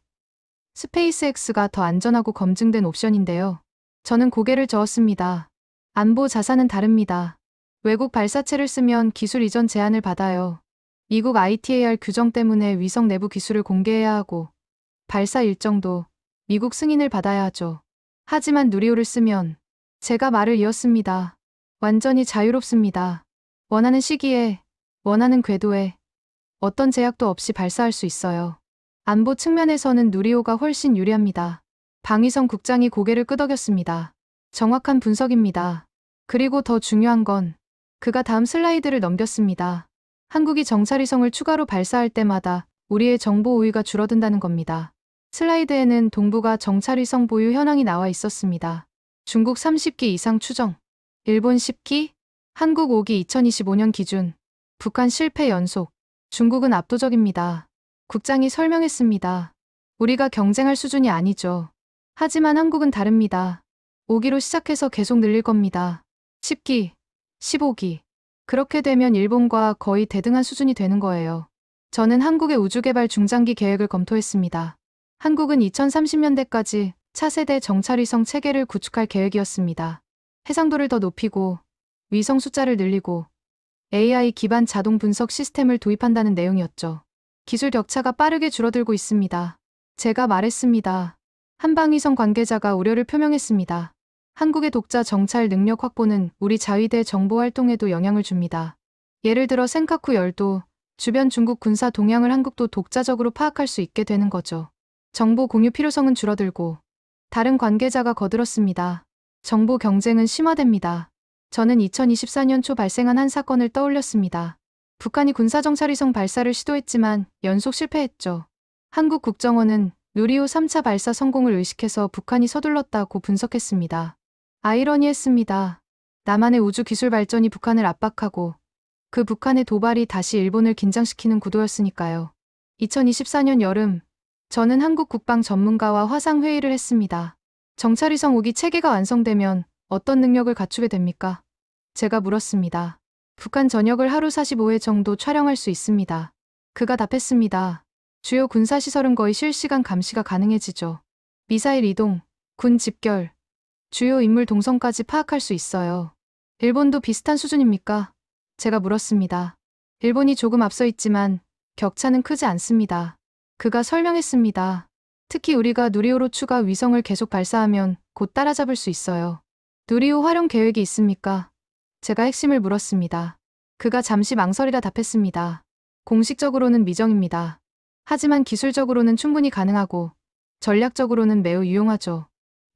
스페이스X가 더 안전하고 검증된 옵션인데요. 저는 고개를 저었습니다. 안보 자산은 다릅니다. 외국 발사체를 쓰면 기술 이전 제한을 받아요. 미국 ITAR 규정 때문에 위성 내부 기술을 공개해야 하고 발사 일정도 미국 승인을 받아야 하죠. 하지만 누리호를 쓰면 제가 말을 이었습니다. 완전히 자유롭습니다. 원하는 시기에, 원하는 궤도에 어떤 제약도 없이 발사할 수 있어요. 안보 측면에서는 누리호가 훨씬 유리합니다. 방위성 국장이 고개를 끄덕였습니다. 정확한 분석입니다. 그리고 더 중요한 건 그가 다음 슬라이드를 넘겼습니다. 한국이 정찰위성을 추가로 발사할 때마다 우리의 정보 우위가 줄어든다는 겁니다. 슬라이드에는 동북아 정찰위성 보유 현황이 나와 있었습니다. 중국 30기 이상 추정, 일본 10기, 한국 5기 2025년 기준, 북한 실패 연속, 중국은 압도적입니다. 국장이 설명했습니다. 우리가 경쟁할 수준이 아니죠. 하지만 한국은 다릅니다. 5기로 시작해서 계속 늘릴 겁니다. 10기, 15기. 그렇게 되면 일본과 거의 대등한 수준이 되는 거예요. 저는 한국의 우주개발 중장기 계획을 검토했습니다. 한국은 2030년대까지 차세대 정찰위성 체계를 구축할 계획이었습니다. 해상도를 더 높이고 위성 숫자를 늘리고 AI 기반 자동 분석 시스템을 도입한다는 내용이었죠. 기술 격차가 빠르게 줄어들고 있습니다. 제가 말했습니다. 한방위성 관계자가 우려를 표명했습니다. 한국의 독자 정찰 능력 확보는 우리 자위대 정보 활동에도 영향을 줍니다. 예를 들어 센카쿠 열도, 주변 중국 군사 동향을 한국도 독자적으로 파악할 수 있게 되는 거죠. 정보 공유 필요성은 줄어들고 다른 관계자가 거들었습니다. 정보 경쟁은 심화됩니다. 저는 2024년 초 발생한 한 사건을 떠올렸습니다. 북한이 군사정찰위성 발사를 시도했지만 연속 실패했죠. 한국 국정원은 누리호 3차 발사 성공을 의식해서 북한이 서둘렀다고 분석했습니다. 아이러니했습니다. 남한의 우주 기술 발전이 북한을 압박하고 그 북한의 도발이 다시 일본을 긴장시키는 구도였으니까요. 2024년 여름, 저는 한국 국방 전문가와 화상회의를 했습니다. 정찰위성 5기 체계가 완성되면 어떤 능력을 갖추게 됩니까? 제가 물었습니다. 북한 전역을 하루 45회 정도 촬영할 수 있습니다. 그가 답했습니다. 주요 군사시설은 거의 실시간 감시가 가능해지죠. 미사일 이동, 군 집결, 주요 인물 동선까지 파악할 수 있어요. 일본도 비슷한 수준입니까? 제가 물었습니다. 일본이 조금 앞서 있지만 격차는 크지 않습니다. 그가 설명했습니다. 특히 우리가 누리호로 추가 위성을 계속 발사하면 곧 따라잡을 수 있어요. 누리호 활용 계획이 있습니까? 제가 핵심을 물었습니다. 그가 잠시 망설이다 답했습니다. 공식적으로는 미정입니다. 하지만 기술적으로는 충분히 가능하고 전략적으로는 매우 유용하죠.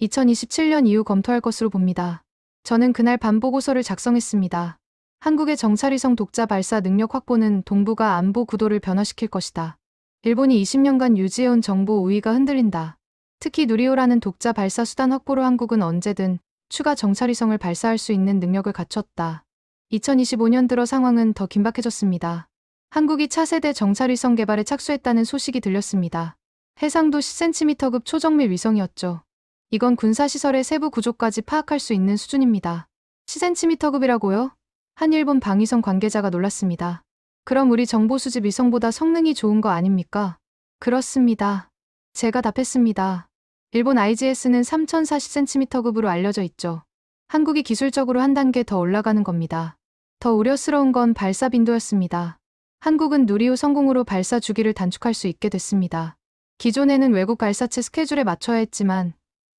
2027년 이후 검토할 것으로 봅니다. 저는 그날 반보고서를 작성했습니다. 한국의 정찰위성 독자 발사 능력 확보는 동북아 안보 구도를 변화시킬 것이다. 일본이 20년간 유지해온 정보 우위가 흔들린다. 특히 누리호라는 독자 발사 수단 확보로 한국은 언제든 추가 정찰위성을 발사할 수 있는 능력을 갖췄다. 2025년 들어 상황은 더 긴박해졌습니다. 한국이 차세대 정찰위성 개발에 착수했다는 소식이 들렸습니다. 해상도 10cm급 초정밀 위성이었죠. 이건 군사시설의 세부 구조까지 파악할 수 있는 수준입니다. 10cm급이라고요? 한 일본 방위성 관계자가 놀랐습니다. 그럼 우리 정보 수집 위성보다 성능이 좋은 거 아닙니까? 그렇습니다. 제가 답했습니다. 일본 IGS는 3040cm급으로 알려져 있죠. 한국이 기술적으로 한 단계 더 올라가는 겁니다. 더 우려스러운 건 발사 빈도였습니다. 한국은 누리호 성공으로 발사 주기를 단축할 수 있게 됐습니다. 기존에는 외국 발사체 스케줄에 맞춰야 했지만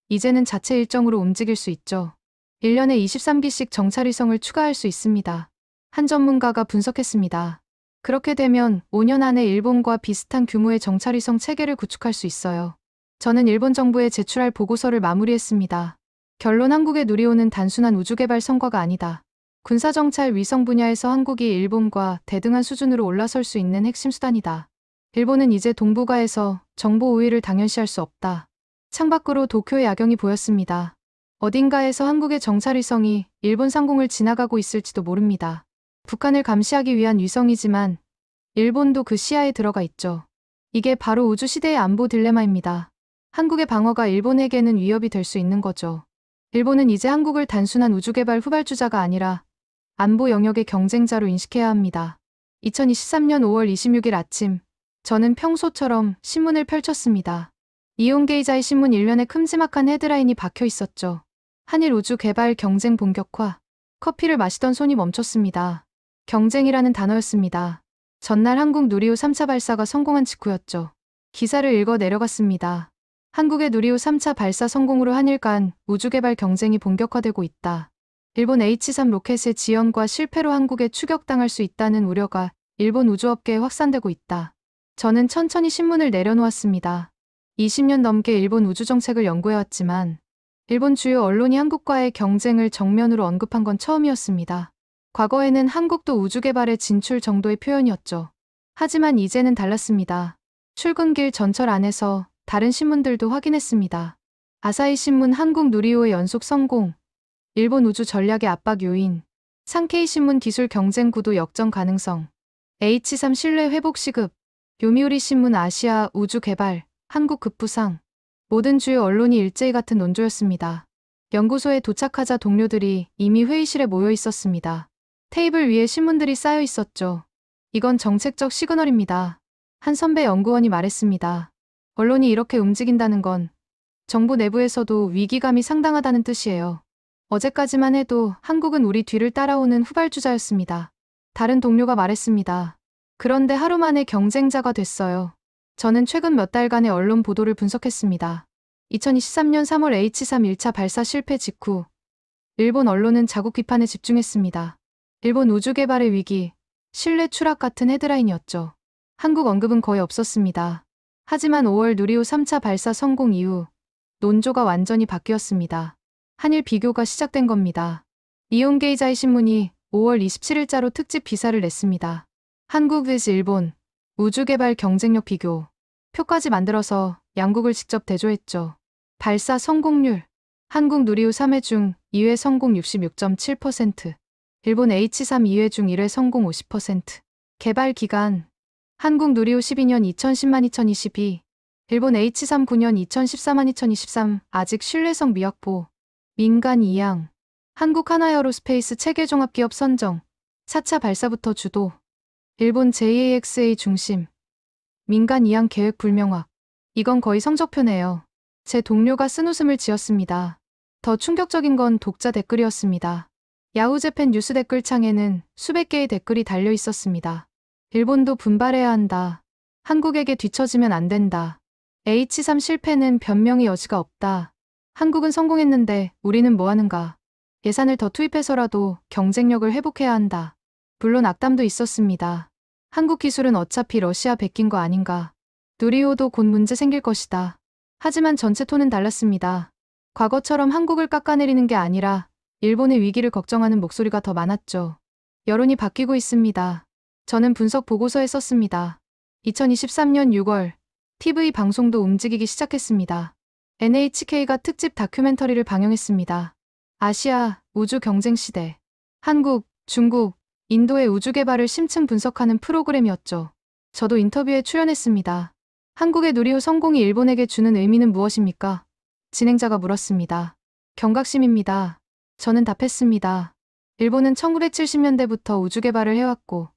이제는 자체 일정으로 움직일 수 있죠. 1년에 23기씩 정찰위성을 추가할 수 있습니다. 한 전문가가 분석했습니다. 그렇게 되면 5년 안에 일본과 비슷한 규모의 정찰위성 체계를 구축할 수 있어요. 저는 일본 정부에 제출할 보고서를 마무리했습니다. 결론 한국의 누리호는 단순한 우주개발 성과가 아니다. 군사정찰 위성 분야에서 한국이 일본과 대등한 수준으로 올라설 수 있는 핵심 수단이다. 일본은 이제 동북아에서 정보 우위를 당연시할 수 없다. 창밖으로 도쿄의 야경이 보였습니다. 어딘가에서 한국의 정찰위성이 일본 상공을 지나가고 있을지도 모릅니다. 북한을 감시하기 위한 위성이지만 일본도 그 시야에 들어가 있죠. 이게 바로 우주시대의 안보 딜레마입니다. 한국의 방어가 일본에게는 위협이 될 수 있는 거죠. 일본은 이제 한국을 단순한 우주개발 후발주자가 아니라 안보 영역의 경쟁자로 인식해야 합니다. 2023년 5월 26일 아침, 저는 평소처럼 신문을 펼쳤습니다. 이온게이자의 신문 일면에 큼지막한 헤드라인이 박혀 있었죠. 한일 우주 개발 경쟁 본격화. 커피를 마시던 손이 멈췄습니다. 경쟁이라는 단어였습니다. 전날 한국 누리호 3차 발사가 성공한 직후였죠. 기사를 읽어 내려갔습니다. 한국의 누리호 3차 발사 성공으로 한일 간 우주 개발 경쟁이 본격화되고 있다. 일본 H3 로켓의 지연과 실패로 한국에 추격당할 수 있다는 우려가 일본 우주업계에 확산되고 있다. 저는 천천히 신문을 내려놓았습니다. 20년 넘게 일본 우주정책을 연구해왔지만 일본 주요 언론이 한국과의 경쟁을 정면으로 언급한 건 처음이었습니다. 과거에는 한국도 우주개발에 진출 정도의 표현이었죠. 하지만 이제는 달랐습니다. 출근길 전철 안에서 다른 신문들도 확인했습니다. 아사히 신문 한국 누리호의 연속 성공, 일본 우주 전략의 압박 요인, 상케이 신문 기술 경쟁 구도 역전 가능성, H3 신뢰 회복 시급, 요미우리 신문 아시아 우주 개발, 한국 급부상. 모든 주요 언론이 일제히 같은 논조였습니다. 연구소에 도착하자 동료들이 이미 회의실에 모여 있었습니다. 테이블 위에 신문들이 쌓여 있었죠. 이건 정책적 시그널입니다. 한 선배 연구원이 말했습니다. 언론이 이렇게 움직인다는 건 정부 내부에서도 위기감이 상당하다는 뜻이에요. 어제까지만 해도 한국은 우리 뒤를 따라오는 후발주자였습니다. 다른 동료가 말했습니다. 그런데 하루 만에 경쟁자가 됐어요. 저는 최근 몇 달간의 언론 보도를 분석했습니다. 2023년 3월 H3 1차 발사 실패 직후 일본 언론은 자국 비판에 집중했습니다. 일본 우주 개발의 위기, 신뢰 추락 같은 헤드라인이었죠. 한국 언급은 거의 없었습니다. 하지만 5월 누리호 3차 발사 성공 이후 논조가 완전히 바뀌었습니다. 한일 비교가 시작된 겁니다. 이온게이자의 신문이 5월 27일자로 특집 기사를 냈습니다. 한국 vs 일본, 우주개발 경쟁력 비교. 표까지 만들어서 양국을 직접 대조했죠. 발사 성공률. 한국 누리호 3회 중 2회 성공 66.7%. 일본 H3 2회 중 1회 성공 50%. 개발 기간. 한국 누리호 12년 2010만 2022. 일본 H3 9년 2014만 2023. 아직 신뢰성 미확보. 민간 이양. 한국 하나에어로스페이스 체계종합기업 선정. 4차 발사부터 주도. 일본 JAXA 중심. 민간 이양 계획 불명확. 이건 거의 성적표네요. 제 동료가 쓴 웃음을 지었습니다. 더 충격적인 건 독자 댓글이었습니다. 야후재팬 뉴스 댓글창에는 수백 개의 댓글이 달려 있었습니다. 일본도 분발해야 한다. 한국에게 뒤처지면 안 된다. H3 실패는 변명의 여지가 없다. 한국은 성공했는데 우리는 뭐 하는가. 예산을 더 투입해서라도 경쟁력을 회복해야 한다. 물론 악담도 있었습니다. 한국 기술은 어차피 러시아 베낀 거 아닌가. 누리호도 곧 문제 생길 것이다. 하지만 전체 톤은 달랐습니다. 과거처럼 한국을 깎아내리는 게 아니라 일본의 위기를 걱정하는 목소리가 더 많았죠. 여론이 바뀌고 있습니다. 저는 분석 보고서에 썼습니다. 2023년 6월 TV 방송도 움직이기 시작했습니다. NHK가 특집 다큐멘터리를 방영했습니다. 아시아 우주 경쟁 시대. 한국, 중국, 인도의 우주 개발을 심층 분석하는 프로그램이었죠. 저도 인터뷰에 출연했습니다. 한국의 누리호 성공이 일본에게 주는 의미는 무엇입니까? 진행자가 물었습니다. 경각심입니다. 저는 답했습니다. 일본은 1970년대부터 우주 개발을 해왔고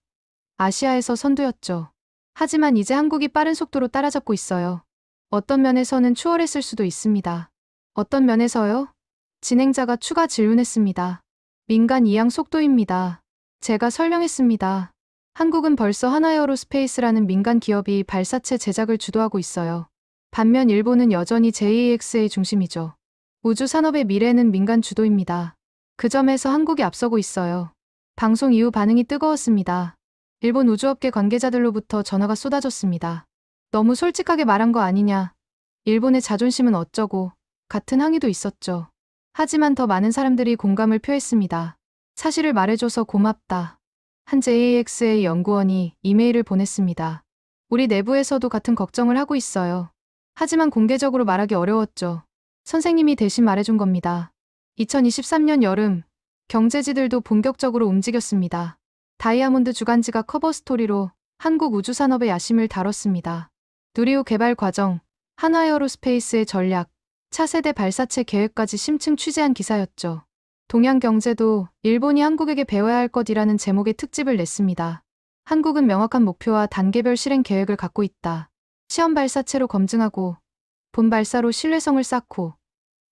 아시아에서 선두였죠. 하지만 이제 한국이 빠른 속도로 따라잡고 있어요. 어떤 면에서는 추월했을 수도 있습니다. 어떤 면에서요? 진행자가 추가 질문했습니다. 민간 이양 속도입니다. 제가 설명했습니다. 한국은 벌써 하나에어로스페이스라는 민간 기업이 발사체 제작을 주도하고 있어요. 반면 일본은 여전히 JAX의 중심이죠. 우주 산업의 미래는 민간 주도입니다. 그 점에서 한국이 앞서고 있어요. 방송 이후 반응이 뜨거웠습니다. 일본 우주업계 관계자들로부터 전화가 쏟아졌습니다. 너무 솔직하게 말한 거 아니냐. 일본의 자존심은 어쩌고 같은 항의도 있었죠. 하지만 더 많은 사람들이 공감을 표했습니다. 사실을 말해줘서 고맙다. 한 JAXA 연구원이 이메일을 보냈습니다. 우리 내부에서도 같은 걱정을 하고 있어요. 하지만 공개적으로 말하기 어려웠죠. 선생님이 대신 말해준 겁니다. 2023년 여름, 경제지들도 본격적으로 움직였습니다. 다이아몬드 주간지가 커버 스토리로 한국 우주 산업의 야심을 다뤘습니다. 누리호 개발 과정, 한화에어로스페이스의 전략, 차세대 발사체 계획까지 심층 취재한 기사였죠. 동양경제도 일본이 한국에게 배워야 할 것이라는 제목의 특집을 냈습니다. 한국은 명확한 목표와 단계별 실행 계획을 갖고 있다. 시험 발사체로 검증하고 본 발사로 신뢰성을 쌓고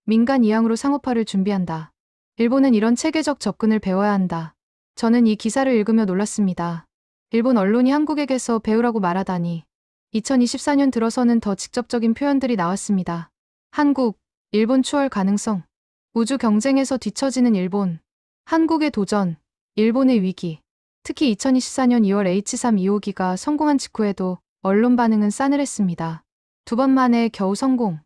민간 이항으로 상업화를 준비한다. 일본은 이런 체계적 접근을 배워야 한다. 저는 이 기사를 읽으며 놀랐습니다. 일본 언론이 한국에게서 배우라고 말하다니. 2024년 들어서는 더 직접적인 표현들이 나왔습니다. 한국, 일본 추월 가능성, 우주 경쟁에서 뒤처지는 일본, 한국의 도전, 일본의 위기. 특히 2024년 2월 H3 2호기가 성공한 직후에도 언론 반응은 싸늘했습니다. 2번 만에 겨우 성공.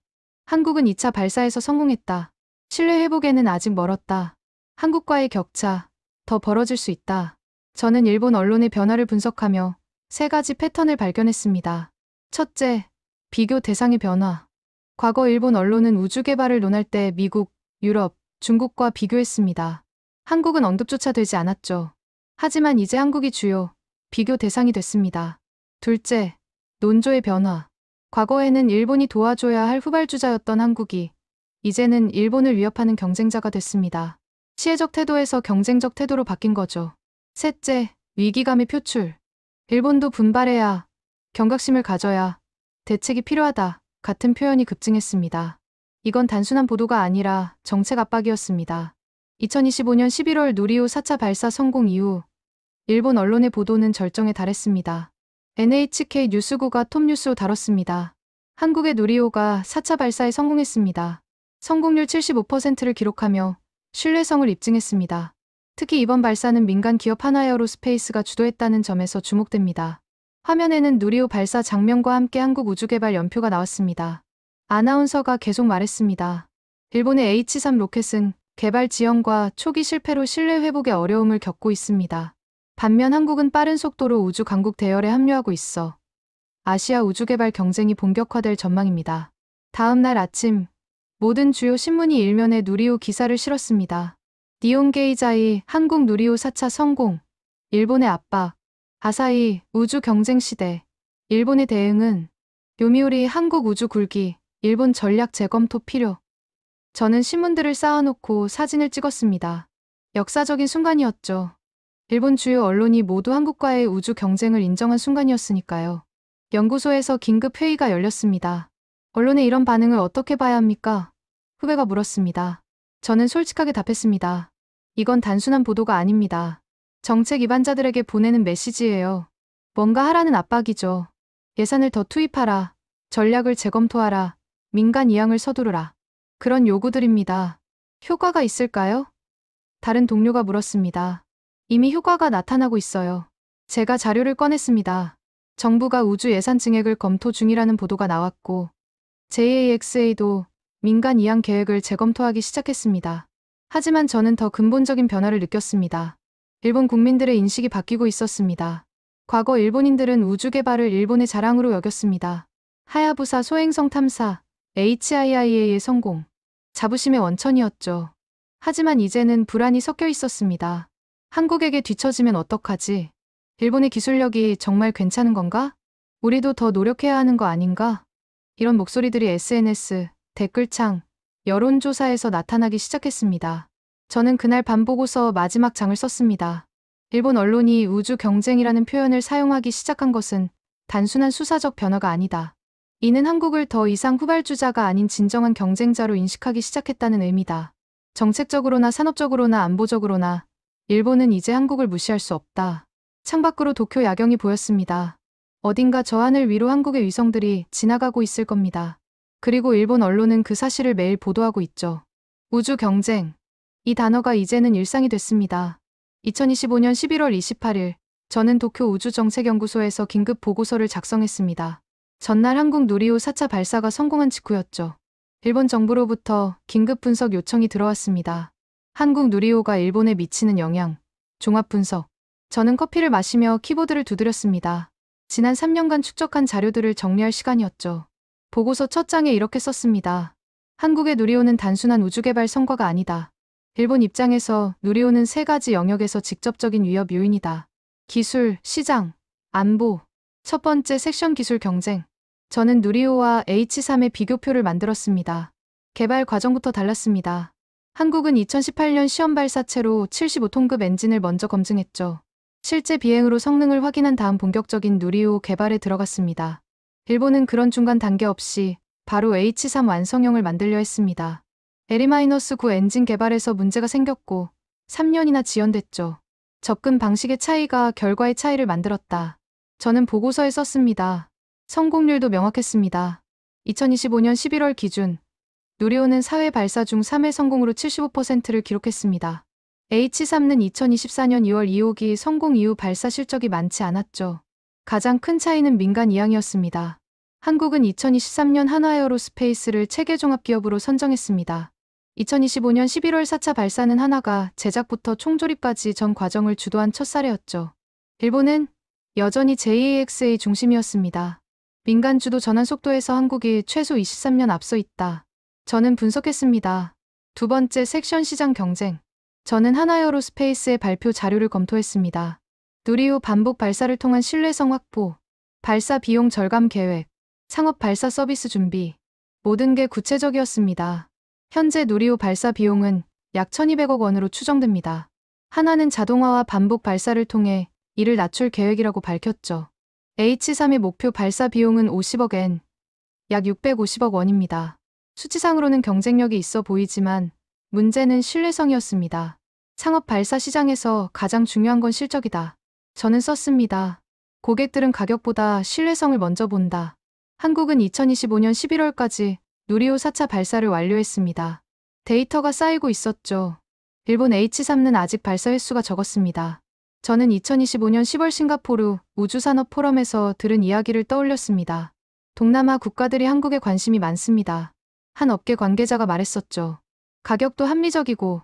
한국은 2차 발사에서 성공했다. 신뢰 회복에는 아직 멀었다. 한국과의 격차, 더 벌어질 수 있다. 저는 일본 언론의 변화를 분석하며 3가지 패턴을 발견했습니다. 첫째, 비교 대상의 변화. 과거 일본 언론은 우주 개발을 논할 때 미국, 유럽, 중국과 비교했습니다. 한국은 언급조차 되지 않았죠. 하지만 이제 한국이 주요 비교 대상이 됐습니다. 둘째, 논조의 변화. 과거에는 일본이 도와줘야 할 후발주자였던 한국이 이제는 일본을 위협하는 경쟁자가 됐습니다. 시혜적 태도에서 경쟁적 태도로 바뀐 거죠. 셋째, 위기감의 표출. 일본도 분발해야, 경각심을 가져야, 대책이 필요하다 같은 표현이 급증했습니다. 이건 단순한 보도가 아니라 정책 압박이었습니다. 2025년 11월 누리호 4차 발사 성공 이후 일본 언론의 보도는 절정에 달했습니다. NHK 뉴스고가 톱뉴스로 다뤘습니다. 한국의 누리호가 4차 발사에 성공했습니다. 성공률 75%를 기록하며 신뢰성을 입증했습니다. 특히 이번 발사는 민간 기업 한화에어로스페이스가 주도했다는 점에서 주목됩니다. 화면에는 누리호 발사 장면과 함께 한국우주개발연표가 나왔습니다. 아나운서가 계속 말했습니다. 일본의 H3 로켓은 개발 지연과 초기 실패로 신뢰 회복에 어려움을 겪고 있습니다. 반면 한국은 빠른 속도로 우주 강국 대열에 합류하고 있어 아시아 우주개발 경쟁이 본격화될 전망입니다. 다음 날 아침, 모든 주요 신문이 일면에 누리호 기사를 실었습니다. 니혼게이자이 한국 누리호 4차 성공, 일본의 압박, 아사히 우주 경쟁 시대, 일본의 대응은 요미우리 한국 우주 굴기, 일본 전략 재검토 필요. 저는 신문들을 쌓아놓고 사진을 찍었습니다. 역사적인 순간이었죠. 일본 주요 언론이 모두 한국과의 우주 경쟁을 인정한 순간이었으니까요. 연구소에서 긴급 회의가 열렸습니다. 언론의 이런 반응을 어떻게 봐야 합니까? 후배가 물었습니다. 저는 솔직하게 답했습니다. 이건 단순한 보도가 아닙니다. 정책 입안자들에게 보내는 메시지예요. 뭔가 하라는 압박이죠. 예산을 더 투입하라. 전략을 재검토하라. 민간 이양을 서두르라. 그런 요구들입니다. 효과가 있을까요? 다른 동료가 물었습니다. 이미 효과가 나타나고 있어요. 제가 자료를 꺼냈습니다. 정부가 우주 예산 증액을 검토 중이라는 보도가 나왔고 JAXA도 민간 이양 계획을 재검토하기 시작했습니다. 하지만 저는 더 근본적인 변화를 느꼈습니다. 일본 국민들의 인식이 바뀌고 있었습니다. 과거 일본인들은 우주 개발을 일본의 자랑으로 여겼습니다. 하야부사 소행성 탐사, HIIA의 성공, 자부심의 원천이었죠. 하지만 이제는 불안이 섞여 있었습니다. 한국에게 뒤처지면 어떡하지? 일본의 기술력이 정말 괜찮은 건가? 우리도 더 노력해야 하는 거 아닌가? 이런 목소리들이 SNS, 댓글창, 여론조사에서 나타나기 시작했습니다. 저는 그날 밤 보고서 마지막 장을 썼습니다. 일본 언론이 우주 경쟁이라는 표현을 사용하기 시작한 것은 단순한 수사적 변화가 아니다. 이는 한국을 더 이상 후발주자가 아닌 진정한 경쟁자로 인식하기 시작했다는 의미다. 정책적으로나 산업적으로나 안보적으로나 일본은 이제 한국을 무시할 수 없다. 창밖으로 도쿄 야경이 보였습니다. 어딘가 저 하늘 위로 한국의 위성들이 지나가고 있을 겁니다. 그리고 일본 언론은 그 사실을 매일 보도하고 있죠. 우주 경쟁. 이 단어가 이제는 일상이 됐습니다. 2025년 11월 28일, 저는 도쿄 우주정책연구소에서 긴급 보고서를 작성했습니다. 전날 한국 누리호 4차 발사가 성공한 직후였죠. 일본 정부로부터 긴급 분석 요청이 들어왔습니다. 한국 누리호가 일본에 미치는 영향, 종합 분석. 저는 커피를 마시며 키보드를 두드렸습니다. 지난 3년간 축적한 자료들을 정리할 시간이었죠. 보고서 첫 장에 이렇게 썼습니다. 한국의 누리호는 단순한 우주개발 성과가 아니다. 일본 입장에서 누리호는 3가지 영역에서 직접적인 위협 요인이다. 기술, 시장, 안보. 첫 번째 섹션 기술 경쟁. 저는 누리호와 H3의 비교표를 만들었습니다. 개발 과정부터 달랐습니다. 한국은 2018년 시험 발사체로 75톤급 엔진을 먼저 검증했죠. 실제 비행으로 성능을 확인한 다음 본격적인 누리호 개발에 들어갔습니다. 일본은 그런 중간 단계 없이 바로 H3 완성형을 만들려 했습니다. L-9 엔진 개발에서 문제가 생겼고 3년이나 지연됐죠. 접근 방식의 차이가 결과의 차이를 만들었다. 저는 보고서에 썼습니다. 성공률도 명확했습니다. 2025년 11월 기준 누리호는 4회 발사 중 3회 성공으로 75%를 기록했습니다. H3는 2024년 2월 2호기 성공 이후 발사 실적이 많지 않았죠. 가장 큰 차이는 민간 이양이었습니다. 한국은 2023년 한화에어로스페이스를 체계 종합기업으로 선정했습니다. 2025년 11월 4차 발사는 한화가 제작부터 총조립까지 전 과정을 주도한 첫 사례였죠. 일본은 여전히 JAXA 중심이었습니다. 민간 주도 전환 속도에서 한국이 최소 23년 앞서 있다. 저는 분석했습니다. 두 번째 섹션 시장 경쟁. 저는 한화에어로스페이스의 발표 자료를 검토했습니다. 누리호 반복 발사를 통한 신뢰성 확보, 발사 비용 절감 계획, 상업 발사 서비스 준비. 모든 게 구체적이었습니다. 현재 누리호 발사 비용은 약 1,200억 원으로 추정됩니다. 한화는 자동화와 반복 발사를 통해 이를 낮출 계획이라고 밝혔죠. H3의 목표 발사 비용은 50억 엔, 약 650억 원입니다. 수치상으로는 경쟁력이 있어 보이지만 문제는 신뢰성이었습니다. 상업 발사 시장에서 가장 중요한 건 실적이다. 저는 썼습니다. 고객들은 가격보다 신뢰성을 먼저 본다. 한국은 2025년 11월까지 누리호 4차 발사를 완료했습니다. 데이터가 쌓이고 있었죠. 일본 H3는 아직 발사 횟수가 적었습니다. 저는 2025년 10월 싱가포르 우주산업 포럼에서 들은 이야기를 떠올렸습니다. 동남아 국가들이 한국에 관심이 많습니다. 한 업계 관계자가 말했었죠. 가격도 합리적이고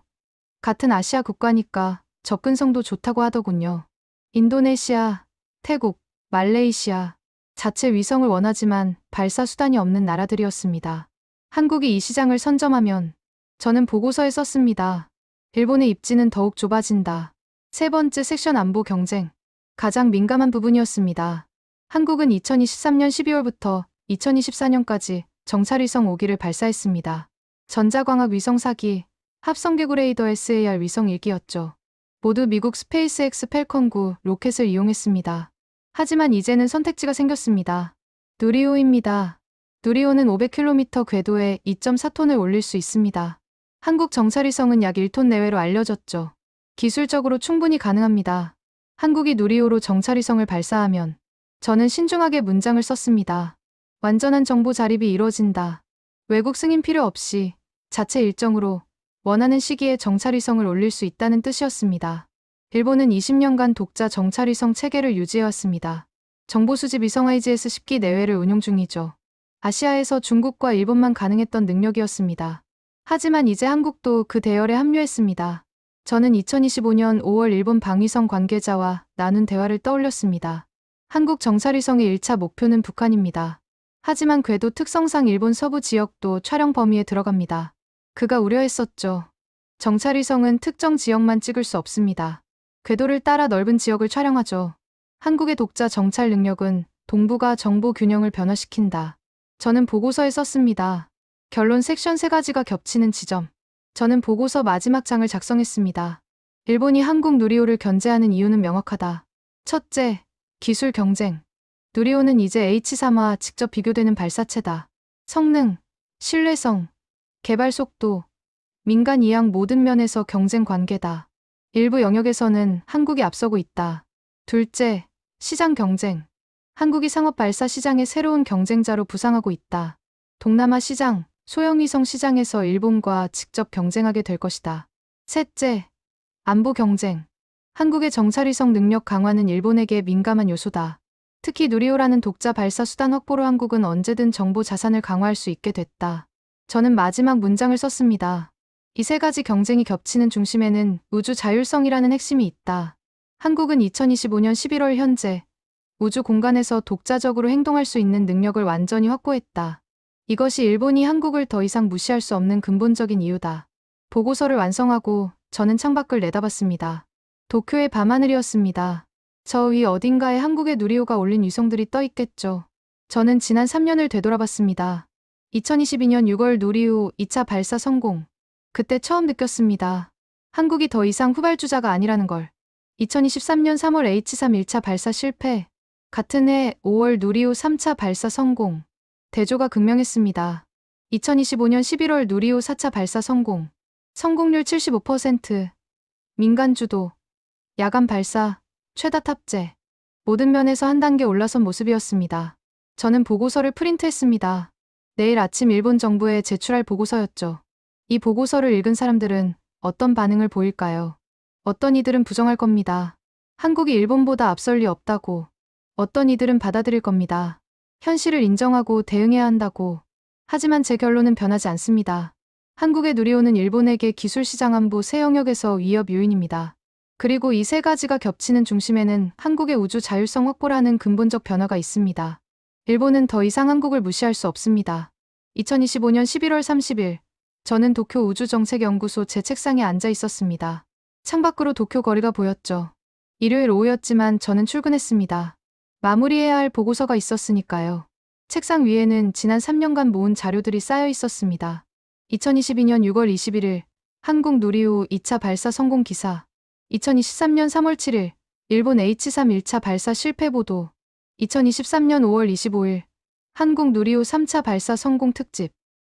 같은 아시아 국가니까 접근성도 좋다고 하더군요. 인도네시아, 태국, 말레이시아 자체 위성을 원하지만 발사 수단이 없는 나라들이었습니다. 한국이 이 시장을 선점하면 저는 보고서에 썼습니다. 일본의 입지는 더욱 좁아진다. 세 번째 섹션 안보 경쟁. 가장 민감한 부분이었습니다. 한국은 2023년 12월부터 2024년까지 정찰위성 5기를 발사했습니다. 전자광학 위성 4기, 합성개구 레이더 SAR 위성 1기였죠. 모두 미국 스페이스X 펠컨 9 로켓을 이용했습니다. 하지만 이제는 선택지가 생겼습니다. 누리호입니다. 누리호는 500km 궤도에 2.4톤을 올릴 수 있습니다. 한국 정찰위성은 약 1톤 내외로 알려졌죠. 기술적으로 충분히 가능합니다. 한국이 누리호로 정찰위성을 발사하면 저는 신중하게 문장을 썼습니다. 완전한 정보 자립이 이루어진다. 외국 승인 필요 없이 자체 일정으로 원하는 시기에 정찰위성을 올릴 수 있다는 뜻이었습니다. 일본은 20년간 독자 정찰위성 체계를 유지해왔습니다. 정보수집 위성 IGS-10기 내외를 운용 중이죠. 아시아에서 중국과 일본만 가능했던 능력이었습니다. 하지만 이제 한국도 그 대열에 합류했습니다. 저는 2025년 5월 일본 방위성 관계자와 나눈 대화를 떠올렸습니다. 한국 정찰위성의 1차 목표는 북한입니다. 하지만 궤도 특성상 일본 서부 지역도 촬영 범위에 들어갑니다. 그가 우려했었죠. 정찰위성은 특정 지역만 찍을 수 없습니다. 궤도를 따라 넓은 지역을 촬영하죠. 한국의 독자 정찰 능력은 동북아 정보 균형을 변화시킨다. 저는 보고서에 썼습니다. 결론 섹션 3가지가 겹치는 지점. 저는 보고서 마지막 장을 작성했습니다. 일본이 한국 누리호를 견제하는 이유는 명확하다. 첫째, 기술 경쟁. 누리호는 이제 H3와 직접 비교되는 발사체다. 성능, 신뢰성, 개발 속도, 민간 이양 모든 면에서 경쟁 관계다. 일부 영역에서는 한국이 앞서고 있다. 둘째, 시장 경쟁. 한국이 상업 발사 시장의 새로운 경쟁자로 부상하고 있다. 동남아 시장, 소형위성 시장에서 일본과 직접 경쟁하게 될 것이다. 셋째, 안보 경쟁. 한국의 정찰위성 능력 강화는 일본에게 민감한 요소다. 특히 누리호라는 독자 발사 수단 확보로 한국은 언제든 정보 자산을 강화할 수 있게 됐다. 저는 마지막 문장을 썼습니다. 이 3가지 경쟁이 겹치는 중심에는 우주 자율성이라는 핵심이 있다. 한국은 2025년 11월 현재 우주 공간에서 독자적으로 행동할 수 있는 능력을 완전히 확보했다. 이것이 일본이 한국을 더 이상 무시할 수 없는 근본적인 이유다. 보고서를 완성하고 저는 창밖을 내다봤습니다. 도쿄의 밤하늘이었습니다. 저 위 어딘가에 한국의 누리호가 올린 위성들이 떠 있겠죠. 저는 지난 3년을 되돌아봤습니다. 2022년 6월 누리호 2차 발사 성공. 그때 처음 느꼈습니다. 한국이 더 이상 후발주자가 아니라는 걸. 2023년 3월 H3 1차 발사 실패. 같은 해 5월 누리호 3차 발사 성공. 대조가 극명했습니다. 2025년 11월 누리호 4차 발사 성공. 성공률 75%. 민간 주도. 야간 발사. 최다 탑재. 모든 면에서 한 단계 올라선 모습이었습니다. 저는 보고서를 프린트했습니다. 내일 아침 일본 정부에 제출할 보고서였죠. 이 보고서를 읽은 사람들은 어떤 반응을 보일까요? 어떤 이들은 부정할 겁니다. 한국이 일본보다 앞설 리 없다고. 어떤 이들은 받아들일 겁니다. 현실을 인정하고 대응해야 한다고. 하지만 제 결론은 변하지 않습니다. 한국의 누리호는 일본에게 기술 시장 안보 새 영역에서 위협 요인입니다. 그리고 이 3가지가 겹치는 중심에는 한국의 우주 자율성 확보라는 근본적 변화가 있습니다. 일본은 더 이상 한국을 무시할 수 없습니다. 2025년 11월 30일, 저는 도쿄 우주정책연구소 제 책상에 앉아 있었습니다. 창밖으로 도쿄 거리가 보였죠. 일요일 오후였지만 저는 출근했습니다. 마무리해야 할 보고서가 있었으니까요. 책상 위에는 지난 3년간 모은 자료들이 쌓여 있었습니다. 2022년 6월 21일, 한국 누리호 2차 발사 성공 기사. 2023년 3월 7일, 일본 H3 1차 발사 실패 보도. 2023년 5월 25일, 한국 누리호 3차 발사 성공 특집.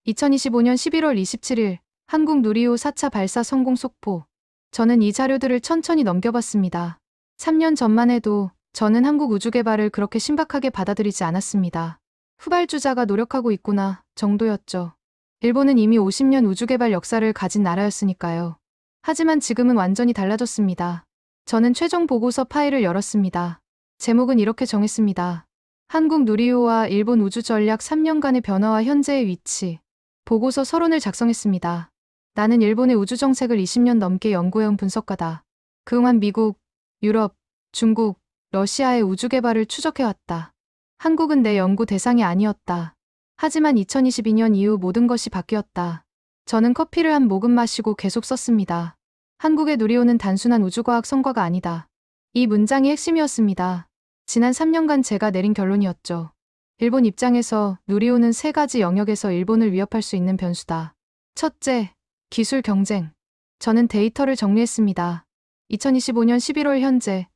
2025년 11월 27일, 한국 누리호 4차 발사 성공 속보. 저는 이 자료들을 천천히 넘겨봤습니다. 3년 전만 해도 저는 한국 우주 개발을 그렇게 심각하게 받아들이지 않았습니다. 후발주자가 노력하고 있구나 정도였죠. 일본은 이미 50년 우주 개발 역사를 가진 나라였으니까요. 하지만 지금은 완전히 달라졌습니다. 저는 최종 보고서 파일을 열었습니다. 제목은 이렇게 정했습니다. 한국 누리호와 일본 우주 전략 3년간의 변화와 현재의 위치. 보고서 서론을 작성했습니다. 나는 일본의 우주 정책을 20년 넘게 연구해온 분석가다. 그동안 미국, 유럽, 중국, 러시아의 우주 개발을 추적해왔다. 한국은 내 연구 대상이 아니었다. 하지만 2022년 이후 모든 것이 바뀌었다. 저는 커피를 한 모금 마시고 계속 썼습니다. 한국의 누리호는 단순한 우주과학 성과가 아니다. 이 문장이 핵심이었습니다. 지난 3년간 제가 내린 결론이었죠. 일본 입장에서 누리호는 3가지 영역에서 일본을 위협할 수 있는 변수다. 첫째, 기술 경쟁. 저는 데이터를 정리했습니다. 2025년 11월 현재,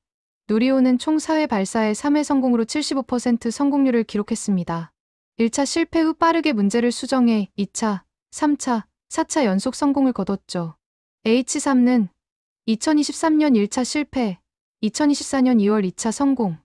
누리호는 총 4회 발사의 3회 성공으로 75% 성공률을 기록했습니다. 1차 실패 후 빠르게 문제를 수정해 2차, 3차, 4차 연속 성공을 거뒀죠. H3는 2023년 1차 실패, 2024년 2월 2차 성공.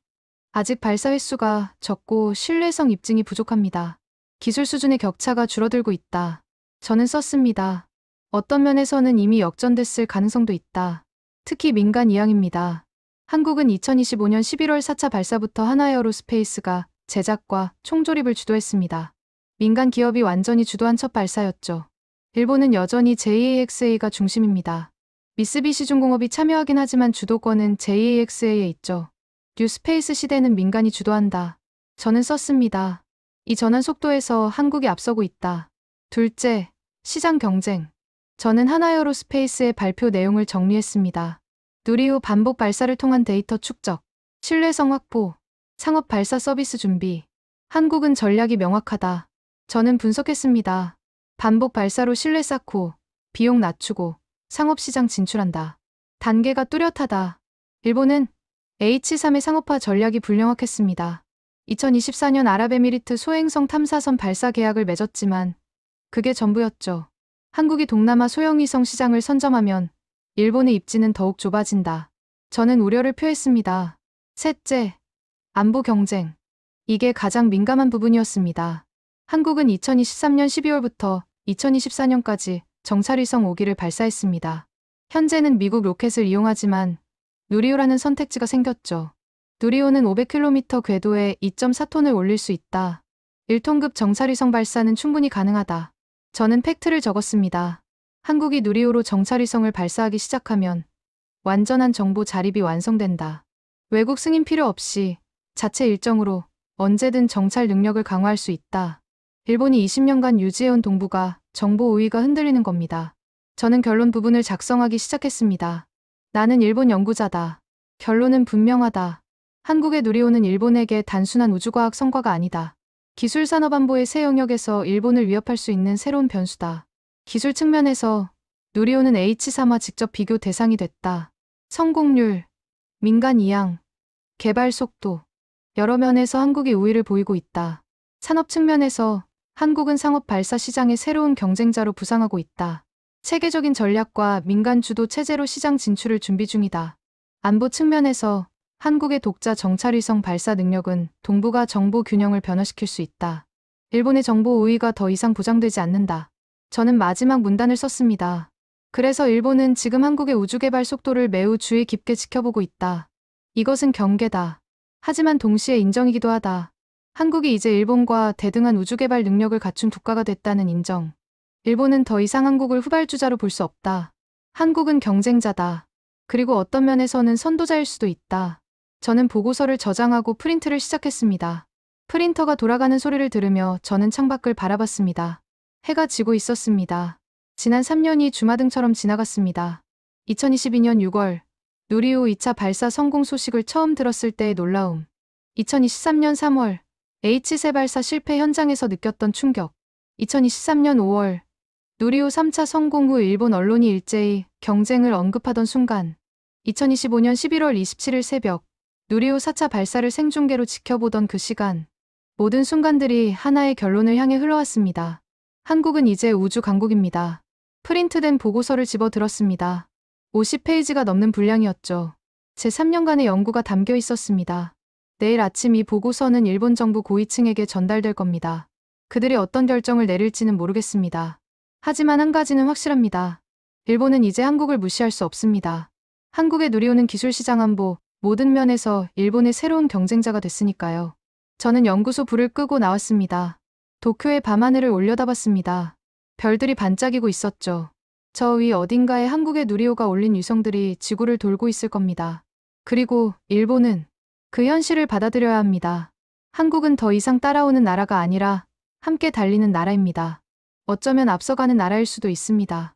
아직 발사 횟수가 적고 신뢰성 입증이 부족합니다. 기술 수준의 격차가 줄어들고 있다. 저는 썼습니다. 어떤 면에서는 이미 역전됐을 가능성도 있다. 특히 민간 이항입니다. 한국은 2025년 11월 4차 발사부터 하나에어로스페이스가 제작과 총조립을 주도했습니다. 민간 기업이 완전히 주도한 첫 발사였죠. 일본은 여전히 JAXA가 중심입니다. 미쓰비시중공업이 참여하긴 하지만 주도권은 JAXA에 있죠. 뉴스페이스 시대는 민간이 주도한다. 저는 썼습니다. 이 전환 속도에서 한국이 앞서고 있다. 둘째, 시장 경쟁. 저는 하나에어로스페이스의 발표 내용을 정리했습니다. 누리 후 반복 발사를 통한 데이터 축적, 신뢰성 확보, 상업 발사 서비스 준비. 한국은 전략이 명확하다. 저는 분석했습니다. 반복 발사로 신뢰 쌓고, 비용 낮추고, 상업시장 진출한다. 단계가 뚜렷하다. 일본은 H3의 상업화 전략이 불명확했습니다. 2024년 아랍에미리트 소행성 탐사선 발사 계약을 맺었지만 그게 전부였죠. 한국이 동남아 소형위성 시장을 선점하면 일본의 입지는 더욱 좁아진다. 저는 우려를 표했습니다. 셋째, 안보 경쟁. 이게 가장 민감한 부분이었습니다. 한국은 2023년 12월부터 2024년까지 정찰위성 5기를 발사했습니다. 현재는 미국 로켓을 이용하지만 누리호라는 선택지가 생겼죠. 누리호는 500km 궤도에 2.4톤을 올릴 수 있다. 1톤급 정찰위성 발사는 충분히 가능하다. 저는 팩트를 적었습니다. 한국이 누리호로 정찰위성을 발사하기 시작하면 완전한 정보 자립이 완성된다. 외국 승인 필요 없이 자체 일정으로 언제든 정찰 능력을 강화할 수 있다. 일본이 20년간 유지해온 동북아 정보 우위가 흔들리는 겁니다. 저는 결론 부분을 작성하기 시작했습니다. 나는 일본 연구자다. 결론은 분명하다. 한국의 누리호는 일본에게 단순한 우주과학 성과가 아니다. 기술산업안보의 새 영역에서 일본을 위협할 수 있는 새로운 변수다. 기술 측면에서 누리호는 H3와 직접 비교 대상이 됐다. 성공률, 민간 이양, 개발 속도, 여러 면에서 한국이 우위를 보이고 있다. 산업 측면에서 한국은 상업 발사 시장의 새로운 경쟁자로 부상하고 있다. 체계적인 전략과 민간 주도 체제로 시장 진출을 준비 중이다. 안보 측면에서 한국의 독자 정찰위성 발사 능력은 동북아 정보 균형을 변화시킬 수 있다. 일본의 정보 우위가 더 이상 보장되지 않는다. 저는 마지막 문단을 썼습니다. 그래서 일본은 지금 한국의 우주 개발 속도를 매우 주의 깊게 지켜보고 있다. 이것은 경계다. 하지만 동시에 인정이기도 하다. 한국이 이제 일본과 대등한 우주 개발 능력을 갖춘 국가가 됐다는 인정. 일본은 더 이상 한국을 후발주자로 볼 수 없다. 한국은 경쟁자다. 그리고 어떤 면에서는 선도자일 수도 있다. 저는 보고서를 저장하고 프린트를 시작했습니다. 프린터가 돌아가는 소리를 들으며 저는 창밖을 바라봤습니다. 해가 지고 있었습니다. 지난 3년이 주마등처럼 지나갔습니다. 2022년 6월, 누리호 2차 발사 성공 소식을 처음 들었을 때의 놀라움. 2023년 3월, H3 발사 실패 현장에서 느꼈던 충격. 2023년 5월, 누리호 3차 성공 후 일본 언론이 일제히 경쟁을 언급하던 순간. 2025년 11월 27일 새벽, 누리호 4차 발사를 생중계로 지켜보던 그 시간. 모든 순간들이 하나의 결론을 향해 흘러왔습니다. 한국은 이제 우주 강국입니다. 프린트된 보고서를 집어 들었습니다. 50페이지가 넘는 분량이었죠. 제 3년간의 연구가 담겨 있었습니다. 내일 아침 이 보고서는 일본 정부 고위층에게 전달될 겁니다. 그들이 어떤 결정을 내릴지는 모르겠습니다. 하지만 한 가지는 확실합니다. 일본은 이제 한국을 무시할 수 없습니다. 한국의 누리호는 기술시장 안보, 모든 면에서 일본의 새로운 경쟁자가 됐으니까요. 저는 연구소 불을 끄고 나왔습니다. 도쿄의 밤하늘을 올려다봤습니다. 별들이 반짝이고 있었죠. 저 위 어딘가에 한국의 누리호가 올린 위성들이 지구를 돌고 있을 겁니다. 그리고 일본은 그 현실을 받아들여야 합니다. 한국은 더 이상 따라오는 나라가 아니라 함께 달리는 나라입니다. 어쩌면 앞서가는 나라일 수도 있습니다.